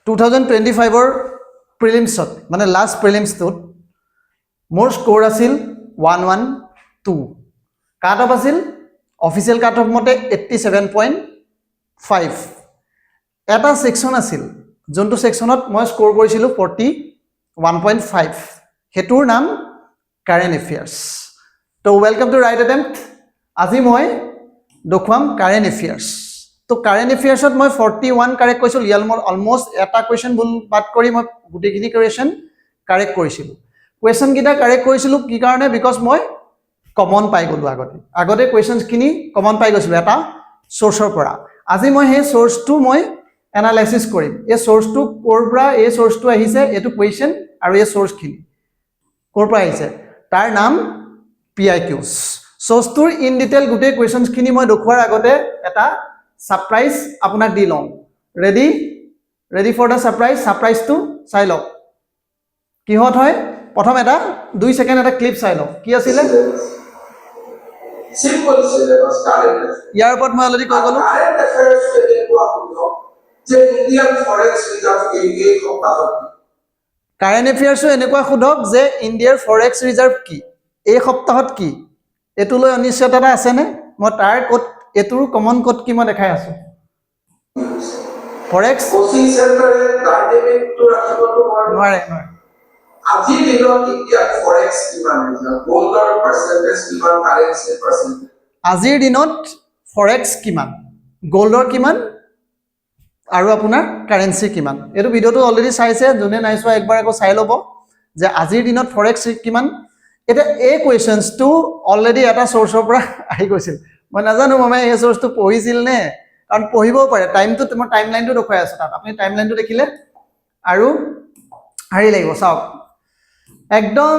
2025 প্ৰিলিমছত মানে লাষ্ট প্ৰিলিমছটোত মোৰ স্ক'ৰ আছিল 112 কাট অফ আছিল অফিচিয়েল কাট অফ মতে 87.5 এটা সেকশন আছিল যোনটো সেকশনত মই স্ক'ৰ কৰিছিলোঁ 41.5 হেতুৰ নাম কাৰেণ্ট এফেয়াৰ্স তো ওয়েলকাম টু ৰাইট এটেম্প্ট আজি মই দেখুৱাম কাৰেণ্ট এফেয়াৰ্স তো কাৰেণ্ট এফেয়াৰ্সত মই 41 কাৰেক্ট কৰিছিল ইয়াল মোৰ অলমোস্ট এটা কোৱেশ্চন ভুল বাদ কৰি মই গুটেখিনি কোৱেশ্চন কাৰেক্ট কৰিছিল কোৱেশ্চন কিটা কাৰেক্ট কৰিছিল কি কাৰণে বিকজ মই কমন পাই গলো আগতে কোৱেশ্চনছ খিনি কমন পাই গৈছিল এটা সোৰ্সৰ পৰা আজি মই হে সোৰ্সটো মই এনালাইসিস কৰিম এই সোৰ্সটো কৰ পৰা এই সোৰ্সটো আহিছে এটো কোৱেশ্চন আৰু এই সোৰ্স খিনি কৰ পৰা আহিছে তাৰ নাম PIQs সোৰ্সটোৰ ইন ডিটেইল গুটে কোৱেশ্চনছ খিনি মই দেখুৱাৰ আগতে এটা সাৰপ্ৰাইজ আপোনাক দি লম ready for the surprise two চাই লওক কিহত হয় প্ৰথম এটা 2 সেকেন্ড এটা ক্লিপ চাই লওক কি আছিল সিম্পল সিলেবাস কারেন্ট ইয়াৰ ওপৰত মই অলৰেডি কৈ গলো কাৰেন্ট এফেয়াৰ্স যে ইন্ডিয়ান ফৰেক্স ৰিজাৰ্ভ এই সপ্তাহত কাৰেন্ট এফেয়াৰ্সও এনেকুৱা খুদক যে ইণ্ডিয়াৰ ফৰেক্স ৰিজাৰ্ভ কি এই সপ্তাহত কি এটো লৈ অনিশ্চয়তা আছে নে মই তাৰ কোড এটোৰ কমন কোড কি মই দেখাই আছো ফৰেক্স কোচিং সেন্টাৰে ডাইনামিক টু ৰাখিবটো নোৱাৰে আজিৰ দিনত ইণ্ডিয়াৰ ফৰেক্স কিমান গোল্ডৰ পাৰ্চেন্টেজ কিমান কাৰেন্সি পাৰ্চেন্টেজ আজিৰ দিনত ফৰেক্স কিমান গোল্ডৰ কিমান আৰু আপোনাৰ কাৰেন্সি কিমান এটো ভিডিওটো অলৰেডি চাইছে জনে নাইছোৱা একবাৰ আকৌ চাই লব যে আজিৰ দিনত ফৰেক্স কিমান এটা এই কোৱেশ্চনছ টু অলৰেডি এটা সোৰ্সৰ পৰা আহি গৈছিল মই নাজানো মই এই সোৰ্সটো পঢ়িছিল নে কাৰণ পঢ়িবও পাৰে টাইমটো তোমাৰ টাইমলাইনটো দেখুৱাই আছে তাত আপুনি টাইমলাইনটো দেখিলে আৰু হাৰি লাগিব চাওক একদম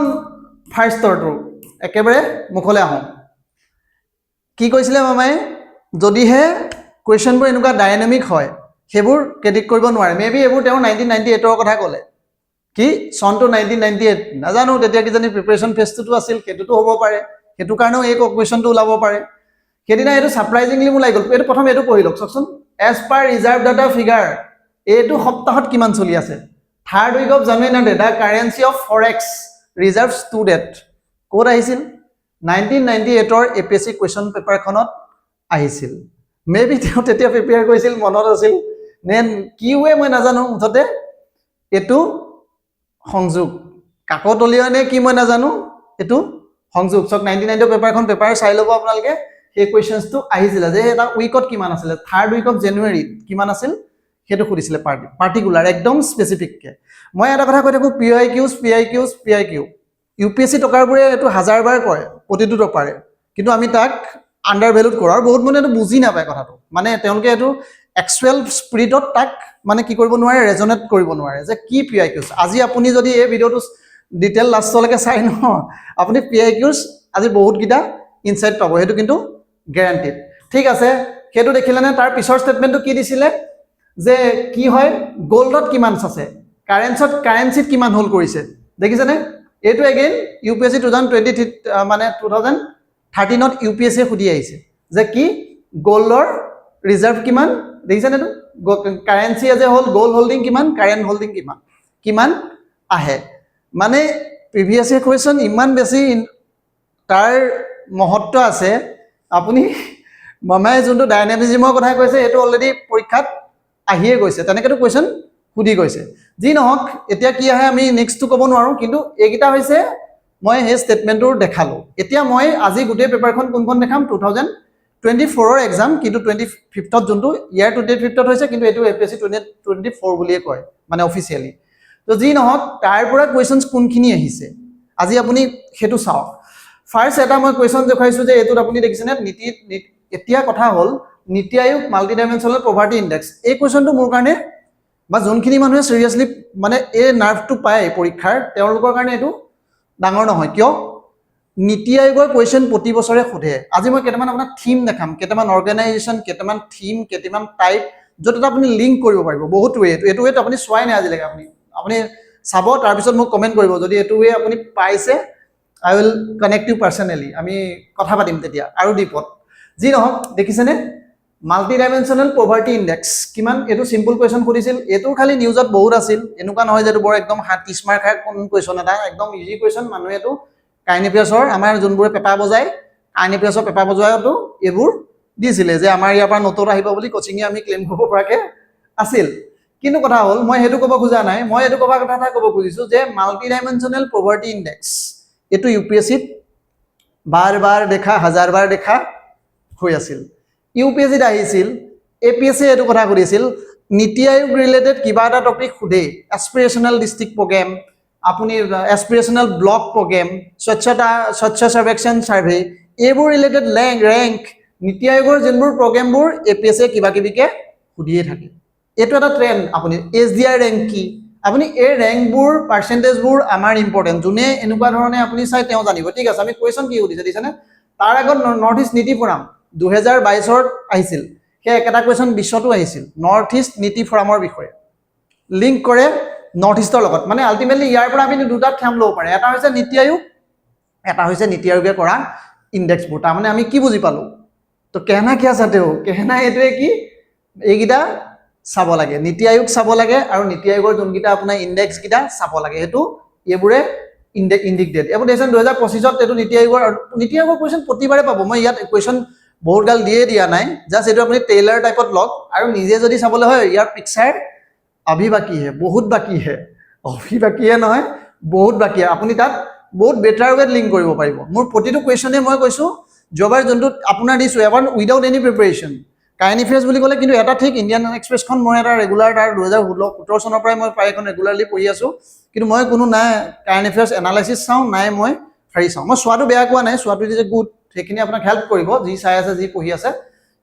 ফাৰ্ষ্টৰটো একেবাৰে মুখলে আহোঁ কি কৈছিলে মামাই যদিহে কোৱেশ্চনবোৰ এনেকুৱা ডাইনামিক হয় হেবোৰ ক্ৰেডিট কৰিব নোৱাৰে মেবি এবোৰ তেওঁ 1998 ৰ কথা ক'লে কি সনটো 1998 নাজানো তেতিয়া কি জানি প্ৰিপাৰেচন ফেজটো আছিল হেতুটো হ'ব পাৰে হেতু কাৰণেও এই কোৱেশ্চনটো ওলাব পাৰে হেদিনা এটো সাৰপ্ৰাইজিংলি মুলাই গল এটো প্ৰথম এটো পঢ়ি লওক চকচোন as per reserve data figure এটো সপ্তাহত কিমান চলি আছে third week of January the currency of forex reserves to date কোড আহিছিল 1998 ৰ এপিএসসি কোৱেশ্চন পেপাৰখনত আহিছিল মেবি তেওঁ তেতিয়া প্ৰিপেয়াৰ কৰিছিল মনত আছিল নে কি ওয়ে মই নাজানো মুঠতে এটো সংযোগ কাকতলীয় নে কি মই নাজানো এটো সংযোগ চক 99 ৰ পেপাৰখন পেপাৰ চাই লব আপোনালকে এই কোৱেশ্চনছটো আহিছিল যে এটা উইকত কিমান আছিল থাৰ্ড উইক অফ জানুৱাৰী কিমান আছিল হেতু খুদিছিলে পাৰ্টিকুলাৰ একদম স্পেসিফিক কে মই এটা কথা কৈ থাকো PIQ ইউপিএসসি টকাৰবোৰে এটো হাজাৰ বাৰ কয় প্ৰতিটো টপাৰে কিন্তু আমি তাক আন্ডাৰ ভ্যালুড কৰা আৰু বহুত মনে এটো বুজি নাপায় কথাটো মানে তেওঁলোকে এটো এক্সুৱেল স্পিৰিটত তাক মানে কি কৰিব নোৱাৰে ৰেজনেট কৰিব নোৱাৰে যে কি PIQs আজি আপুনি যদি এই ভিডিওটো ডিটেইল লাষ্টলৈকে চাই ন আপুনি PIQs আজি বহুত গিটা ইনসাইট পাব হেতু কিন্তু গ্যাৰান্টিড ঠিক আছে হেতু দেখিলানে তাৰ পিছৰ ষ্টেটমেন্টটো কি দিছিলে যে কি হয় গোল্ডত কিমান আছে কাৰেন্সিত কিমান হোল কৰিছে দেখিছেনে এটো এগেইন ইউপিএসসি 2020 মানে 2013 ত ইউপিএসসি খুদি আহিছে যে কি গোল্ডৰ ৰিজাৰ্ভ কিমান দেখিছেনে তো currency as a whole gold holding কিমান কাৰেন্ট হোল্ডিং কিমান আহে মানে প্ৰিভিয়াস ইয়াৰ কোৱেশ্চন ইমান বেছি তাৰ মহত্ব আছে আপুনি মামাই যোনটো ডাইনামিজমৰ কথা কৈছে এটো অলৰেডি পৰীক্ষাত আহিয়ে গৈছে তেনেকেটো কোৱেশ্চন খুদি গৈছে যি নহক এতিয়া কি আহে আমি নেক্সটটো ক'ব নোৱাৰো কিন্তু এইগিটা হৈছে মই হে ষ্টেটমেন্টৰ দেখালো এতিয়া মই আজি গুটে পেপাৰখন কোনখন দেখাম 2024 ৰ এক্সাম কিন্তু 25ত যোনটো ইয়াৰ 25ত হৈছে কিন্তু এটো এপিএসসি 2024 বুলিয়ে কয় মানে অফিচিয়ালি তো যি নহক তাৰ পৰা কোৱেশ্চনছ কোনখিনি আহিছে আজি আপুনি হেতু চাওক ফাৰ্স্ট এটা মই কোৱেশ্চন দেখাইছো যে এটোত আপুনি দেখিছেনে নীতি এতিয়া কথা হল নীতি আয়োগ মাল্টি ডাইমেনশনাল পভাৰ্টি ইনডেক্স এই কোৱেশ্চনটো মোৰ কাৰণে বা যোনখিনি মানুহে সিৰিয়াসলি মানে এই নাৰ্ভটো পায় পৰীক্ষাৰ তেওঁলোকৰ কাৰণে এটো ডাঙৰ নহয় কিয় নীতি আয়োগৰ কোৱেশ্চন প্ৰতি বছৰে খুধে আজি মই কেটামান আপোনাক থিম দেখাম কেটামান অৰ্গানাইজেচন কেটামান থিম কেটামান টাইপ যত আপুনি লিংক কৰিব পাৰিব বহুত ওয়ে এটো আপুনি সোৱাই নাই আজিলৈকে আপুনি চাব তাৰ পিছত মোক কমেন্ট কৰিব যদি এটো ওয়ে আপুনি পাইছে I will connect you personally আমি কথা পাতিম তেতিয়া আৰু দীপত যি নহক দেখিছেনে মাল্টি ডাইমেনশ্যনেল পভাৰ্টি ইণ্ডেক্স কিমান এইটো সিম্পল কুৱেশ্যন সুধিছিল এইটো খালি নিউজত বহুত আছিল এনেকুৱা নহয় যে বৰ একদম 30 মাৰ্ক খাই কোন কুৱেশ্যন এটা একদম ইজি কুৱেশ্যন মানুহে এইটো কাইনেপিয়াছৰ আমাৰ যোনবোৰে পেপাৰ বজাই কাইনেপিয়াছৰ পেপাৰ বজোৱাটো এইবোৰ দিছিলে যে আমাৰ ইয়াৰ পৰা নতুন আহিব বুলি কোচিঙে আমি ক্লেইম কৰিব পৰাকে আছিল কিন্তু কথা হ'ল মই হেতু ক'ব খোজা নাই মই এটো ক'ব কথা এটা ক'ব খুজিছো যে মাল্টি ডাইমেনশ্যনেল পভাৰ্টি ইণ্ডেক্স এটো ইউপিএসসিত বাৰ বাৰ দেখা হাজাৰ বাৰ দেখা হৈ আছিল ইউপিএসসিত আহিছিল এপিএসসি এটো কথা কৰিছিল নীতি আয়োগ ৰিলেটেড কিবা এটা টপিক খুদে এস্পিৰেশনাল ডিস্ট্ৰিক্ট প্ৰগ্ৰাম আপুনি এস্পিৰেশনাল ব্লক প্ৰগ্ৰাম স্বচ্ছ সাৰ্বেক্ষণ সাৰ্ভে এইবোৰ ৰিলেটেড ৰেংক নীতি আয়োগৰ যোনবোৰ প্ৰগ্ৰামবোৰ এপিএসসি কিবা কিবিকে খুদিয়ে থাকে এটো এটা ট্ৰেন্ড আপুনি এসডিআৰ ৰেংক কি আপুনি এই ৰেংকবোৰ পাৰ্সেন্টেজবোৰ আমাৰ ইম্পৰ্টেন্ট যোনে এনেকুৱা ধৰণে আপুনি চাই তেওঁ জানিব ঠিক আছে আমি কোৱেশ্চন কি সুধিছে দিছানে তাৰ আগত নৰ্থ ইষ্ট নীতি ফৰাম 2022 ত আহিছিল হে একটা কোৱেশ্চন বিশ্বতো আহিছিল নৰ্থ ইষ্ট নীতি ফৰামৰ বিষয়ে লিংক কৰে নৰ্থ ইষ্টৰ লগত মানে আলটিমেটলি ইয়াৰ পৰা আমি দুটা থাম লব পাৰে এটা হৈছে নীতি আয়োগ এটা হৈছে নীতি আয়োগে কৰা ইনডেক্সবোৰ তাৰ মানে আমি কি বুজি পালো তো কেহনা কিয়া চাতে हो কেহনা এটোৱে কি এইগিটা চাব লাগে নীতি আয়োগ চাব লাগে আৰু নীতি আয়োগৰ যোনগিটা আপোনাৰ ইনডেক্স গিটা চাব লাগে হেতু এবোৰে ইন্ডিকেট এবোৰ দেশন 2025 ত এটো নীতি আয়োগৰ কোৱেশ্চন প্ৰতিবাৰে পাব মই ইয়াত কোৱেশ্চন বহুত গাল দিয়া নাই জাস্ট এটো আপুনি টেইলাৰ টাইপত লক আৰু নিজে যদি চাবলৈ হয় ইয়াৰ পিকচাৰ अभी बाकी है बहुत बाकी है अभी बाकी है নহয় বহুত বাকি আপুনি তাত বহুত বেটাৰ ৱে লিংক কৰিব পাৰিব মোৰ প্ৰতিটো কোৱেশ্চনে মই কৈছো জবাৰ জন্তু আপোনাৰ দিছো এবাৰ উইদাউট এনি প্ৰিপাৰেচন কাইন এফেয়াৰ্স বুলি ক'লে কিন্তু এটা ঠিক ইণ্ডিয়ান এক্সপ্ৰেছখন মই এটা ৰেগুলাৰ তাৰ 2017 চনৰ পৰাই মই প্ৰায় এখন ৰেগুলাৰলি পঢ়ি আছো কিন্তু মই কোনো নাই কাইন এফেয়াৰ্স এনালাইসিস চাও নাই মই ফাৰি চাও মই সোৱাটো বেয়া কোৱা নাই সোৱাটো যে গুড সেইখিনি আপোনাক হেল্প কৰিব যি চাই আছে যি পঢ়ি আছে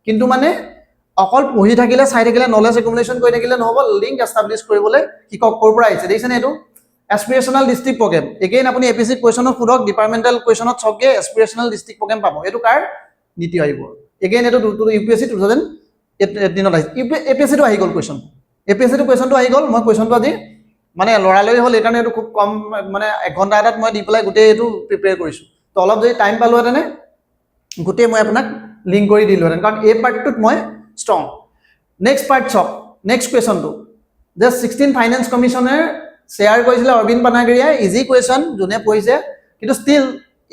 কিন্তু মানে অকল পঢ়ি থাকিলে চাই থাকিলে নলেজ একুমুলেশন কৰি থাকিলে নহব লিংক এস্টাবলিশ কৰিবলৈ শিকক কৰ পৰা আহিছে দেখিছেনে এটো এস্পিৰেশনাল ডিস্ট্ৰিক্ট প্ৰগ্ৰাম এগেইন আপুনি এপিএসসি কুৱেশ্চনত ফুৰক ডিপাৰ্টমেন্টাল কুৱেশ্চনত ছকে এস্পিৰেশনাল ডিস্ট্ৰিক্ট প্ৰগ্ৰাম পাব এটো কাৰ নীতি আয়োগৰ এগেইন এটো ইউপিএসসি 2018 ত আহিছে এপিএসসি টো আহি গল কুৱেশ্চন এপিএসসি টো কুৱেশ্চনটো আহি গল মই কুৱেশ্চনটো আজি মানে লৰালৈ হল একাৰণে এটো খুব কম মানে 1 ঘণ্টা এটাত মই দি পেলাই গুটে এটো প্ৰিপেয়াৰ কৰিছো তো অলপ যদি টাইম পালো হেতেনে গুটে মই আপোনাক লিংক কৰি দিলো হেতেন কাৰণ এই পাৰ্টটোত মই strong next part chop next question to the 16 finance commissioner share কৰিছিল অৰবিন্দ পানাগৰিয়া ইজি কোৱেশ্চন জুনে পঢ়িছে কিন্তু ষ্টিল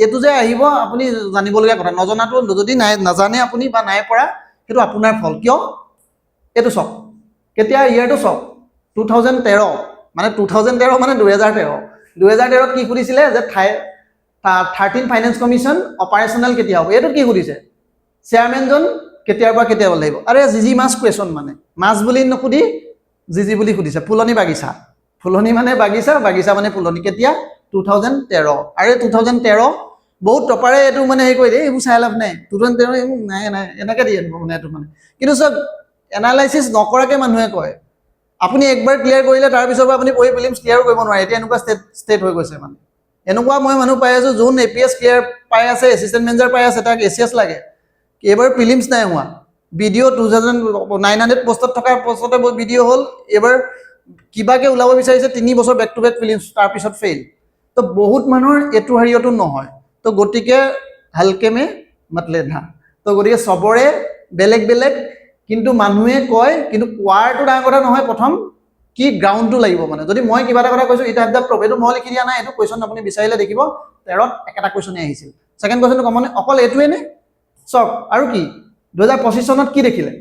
এটো যে আহিব আপুনি জানিবলগীয়া কথা নজনাটো যদি নাই নাজানে আপুনি বা নাই পৰা হেতু আপোনাৰ ফল কিয় এটো সব কেতিয়া ইয়াৰটো সব 2013 মানে 2013 মানে 2013 ত কি কৰিছিলে যে 13 ফাইনান্স কমিশন অপাৰেশনাল কেতিয়া হ'ব এটো কি কৰিছে চেয়াৰম্যান জন কেতিয়াবা কেতিয়াবা লাগিব আৰে জিজি মাছ কোৱেশ্চন মানে মাছ বুলি নখুদি জিজি বুলি খুদিছে ফুলনি মানে বাগিচা মানে ফুলনি কেতিয়া 2013 আৰে 2013 বহুত টপাৰে এটো মানে হে কৈ দে এবু চাই লাভ নাই 2013 নাই এনেকে দিয়ে মানে এটো মানে কিন্তু সব এনালাইসিস নকৰাকে মানুহে কয় আপুনি একবাৰ ক্লিয়াৰ কৰিলে তাৰ পিছৰ পৰা আপুনি পঢ়ি ফিল্মছ ক্লিয়াৰ কৰিব নোৱাৰে এটা এনেকুৱা ষ্টেট হৈ গৈছে মানে এনেকুৱা মই মানুহ পাই আছো যোন এপিএস ক্লিয়াৰ পাই আছে এসিস্টেন্ট মেনেজাৰ পাই আছে তাক এসিএস লাগে এবাৰ প্ৰিলিমছ নাই হোৱা ভিডিও 2900 পোষ্টত থকা পোষ্টতে বহুত ভিডিও হল এবাৰ কিবাকে ওলাব বিচাৰিছে 3 বছৰ বেক টু বেক ফিল্মছ তাৰ পিছত ফেইল তো বহুত মানুহৰ এটু হাৰিয়টো নহয় তো গটিকে হালকে মে মতলে না তো গটিকে সবৰে বেলেগ বেলেগ কিন্তু মানুহে কয় কিন্তু কোৱাৰটো ডাঙৰ কথা নহয় প্ৰথম কি গ্ৰাউণ্ডটো লাগিব মানে যদি মই কিবা এটা কথা কৈছো এটা হেড প্ৰব এটো মই লিখি দিয়া নাই এটো কোৱেশ্চন আপুনি বিচাৰিলে দেখিব 13 ত একটা কোৱেশ্চনে আহিছিল সেকেন্ড কোৱেশ্চনটো কমনে অকল এটোৱে নে সব আৰু কি 2025 চনত কি দেখিলে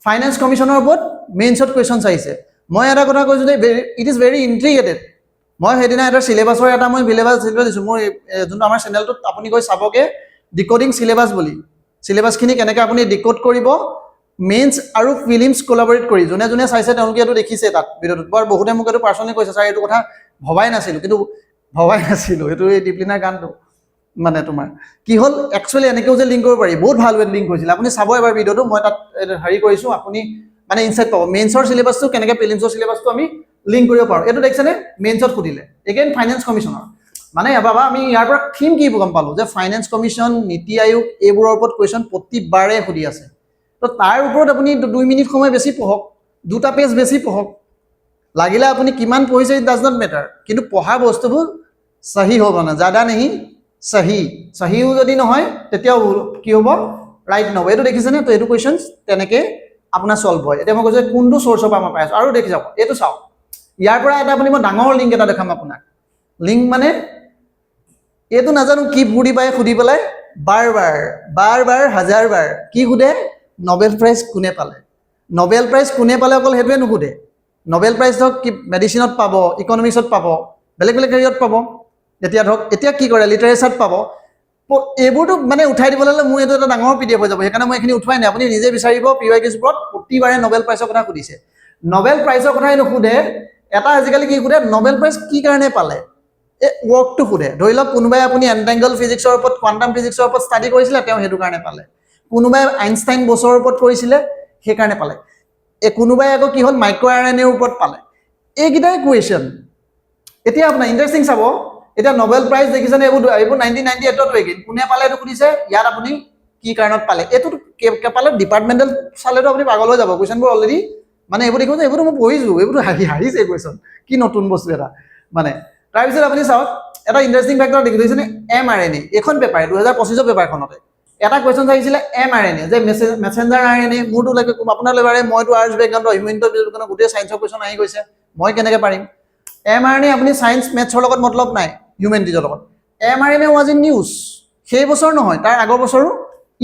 ফাইনান্স কমিশনৰ ওপৰত মেইনছত কোৱেশ্চনছ আহিছে মই এটা কথা কৈছো যে ইট ইজ ভেৰি ইন্ট্ৰিগেটেড মই হেদিনা এটা সিলেবাসৰ এটা মই সিলেবাস দিছো মই যোনটো আমাৰ চেনেলটোত আপুনি গৈ চাবগে ডিকোডিং সিলেবাস বুলি সিলেবাসখিনি কেনেকৈ আপুনি ডিকোড কৰিব মেইনছ আৰু ফিল্মছ কোলাবৰেট কৰি যোনে যোনে চাইছে তেওঁলোকে এটো দেখিছে তাত ভিডিওটোত বৰ বহুতে মোক এটো পাৰ্সোনালি কৈছে স্যাৰ এটো কথা ভবাই নাছিলো এটো এই ডিপ্লিনাৰ গানটো মানে তোমাৰ কি হল একচুয়ালি এনেকেও যে লিংক কৰিব পাৰি বহুত ভাল ৱে লিংক হৈছিল আপুনি চাব এবাৰ ভিডিওটো মই তাত হাৰি কৰিছো আপুনি মানে ইনসাইট পাব মেইনছৰ সিলেবাসটো কেনেকৈ প্ৰিলিমছৰ সিলেবাসটো আমি লিংক কৰিব পাৰো এটো দেখছনে মেইনছত খুদিলে এগেইন ফাইনান্স কমিশনৰ মানে বাবা আমি ইয়াৰ পৰা থিম কি গম পালো যে ফাইনান্স কমিশন নীতি আয়োগ এইবোৰৰ ওপৰত কোৱেশ্চন প্ৰতিবাৰে খুদি আছে তো তাৰ ওপৰত আপুনি 2 মিনিট সময় বেছি পঢ়ক দুটা পেজ বেছি পঢ়ক লাগিলে আপুনি কিমান পঢ়িছে ইট ডাজ নট মেটাৰ কিন্তু পঢ়া বস্তুবোৰ সহি হ'ব না জাদা নেহি সহি সহিও যদি নহয় তেতিয়াও কি হ'ব ৰাইট নব এইটো দেখিছেনে তো এইটো কুৱেশ্যন তেনেকে আপোনাৰ সলভ হয় এতিয়া মই কৈছো কোনটো সোৰ্সৰ পৰা মই পাই আছো আৰু দেখি যাব এইটো চাওক ইয়াৰ পৰা এটা আপুনি মই ডাঙৰ লিংক এটা দেখাম আপোনাক লিংক মানে এইটো নাজানো কি বুঢ়ী পাই খুদি পেলাই বাৰ হাজাৰ বাৰ কি খুদে নোবেল প্ৰাইজ কোনে পালে নোবেল প্ৰাইজ কোনে পালে অকল হেতুৱে নুখুদে নোবেল প্ৰাইজ ধৰক কি মেডিচিনত পাব ইকনমিক্সত পাব বেলেগ বেলেগ এৰিয়াত পাব এতিয়া ধৰক এতিয়া কি কৰে লিটাৰেচাৰত পাব এইবোৰটো মানে উঠাই দিবলৈ হ'লে মোৰ এইটো এটা ডাঙৰ পিডিএফ হৈ যাব সেইকাৰণে মই এইখিনি উঠোৱাই নাই আপুনি নিজে বিচাৰিব পিৱাইকিউৰ ওপৰত প্ৰতিবাৰে নোবেল প্ৰাইজৰ কথা সুধিছে নোবেল প্ৰাইজৰ কথাই নুসুধে এটা আজিকালি কি সুধে নোবেল প্ৰাইজ কি কাৰণে পালে এই ৱৰ্কটো সুধে ধৰি লওক কোনোবাই আপুনি এনটেংগল ফিজিক্সৰ ওপৰত কোৱান্টাম ফিজিক্সৰ ওপৰত ষ্টাডি কৰিছিলে তেওঁ সেইটো কাৰণে পালে কোনোবাই আইনষ্টাইন বছৰৰ ওপৰত কৰিছিলে সেইকাৰণে পালে কোনোবাই আকৌ কি হ'ল মাইক্ৰ' আৰএনএৰ ওপৰত পালে এইকেইটাই কুৱেশ্যন এতিয়া আপোনাৰ ইণ্টাৰেষ্টিং চাব এতিয়া নোবেল প্ৰাইজ দেখিছেনে এইবোৰ 1998 এগেইন কোনে পালে এইটো সুধিছে ইয়াত আপুনি কি কাৰণত পালে এইটো পালে ডিপাৰ্টমেণ্টেল চালেতো আপুনি পাগল হৈ যাব কুৱেশ্যনবোৰ অলৰেডি মানে এইবোৰ দেখিব যে এইবোৰতো মই পঢ়িছো এইবোৰতো হাৰিছে কুৱেশ্যন কি নতুন বস্তু এটা মানে তাৰপিছত আপুনি চাওক এটা ইণ্টাৰেষ্টিং ফেক্টৰ দেখিছেনে mRNA এখন পেপাৰ 2025 পেপাৰখনতে এটা কুৱেশ্যন আহিছিলে mRNA যে মেছেঞ্জাৰ RNA মোৰটো লাগে আপোনাৰ লেবাৰে মইতো আৰ্টছ বেকগ্ৰাউণ্ড হিউমেনিটিজ বেকগ্ৰাউণ্ড গোটেই সায়েন্সৰ কুৱেশ্যন আহি গৈছে মই কেনেকৈ পাৰিম mRNA আপুনি সায়েন্স মেথছৰ লগত মতলব নাই হিউমেনিটিজৰ লগত mRNA ৱাজ ইন নিউজ সেই বছৰ নহয় তাৰ আগৰ বছৰো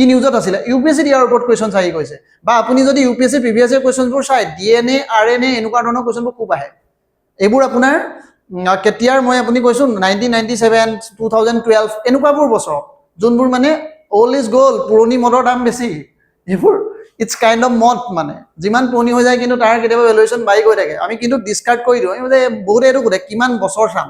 ই নিউজত আছিলে ইউপিএসসি ইয়াৰ ওপৰত কুৱেশ্যন আহি গৈছে বা আপুনি যদি ইউপিএসসি প্ৰিভিয়াছ ইয়াৰ কুৱেশ্যনবোৰ চাই DNA RNA এনেকুৱা ধৰণৰ কুৱেশ্যনবোৰ খুব আহে এইবোৰ আপোনাৰ কেতিয়াৰ মই আপুনি কৈছো 1997 2012 এনেকুৱাবোৰ বছৰ যোনবোৰ মানে অল ইজ গ'ল পুৰণি মদৰ দাম বেছি এইবোৰ ইটস কাইণ্ড অফ মদ মানে যিমান পুৰণি হৈ যায় কিন্তু তাৰ কেতিয়াবা ভেলুৱেশ্যন বাঢ়ি গৈ থাকে আমি কিন্তু ডিসকাৰ্ড কৰি দিওঁ যে বহুতে এইটো সোধে কিমান বছৰ চাম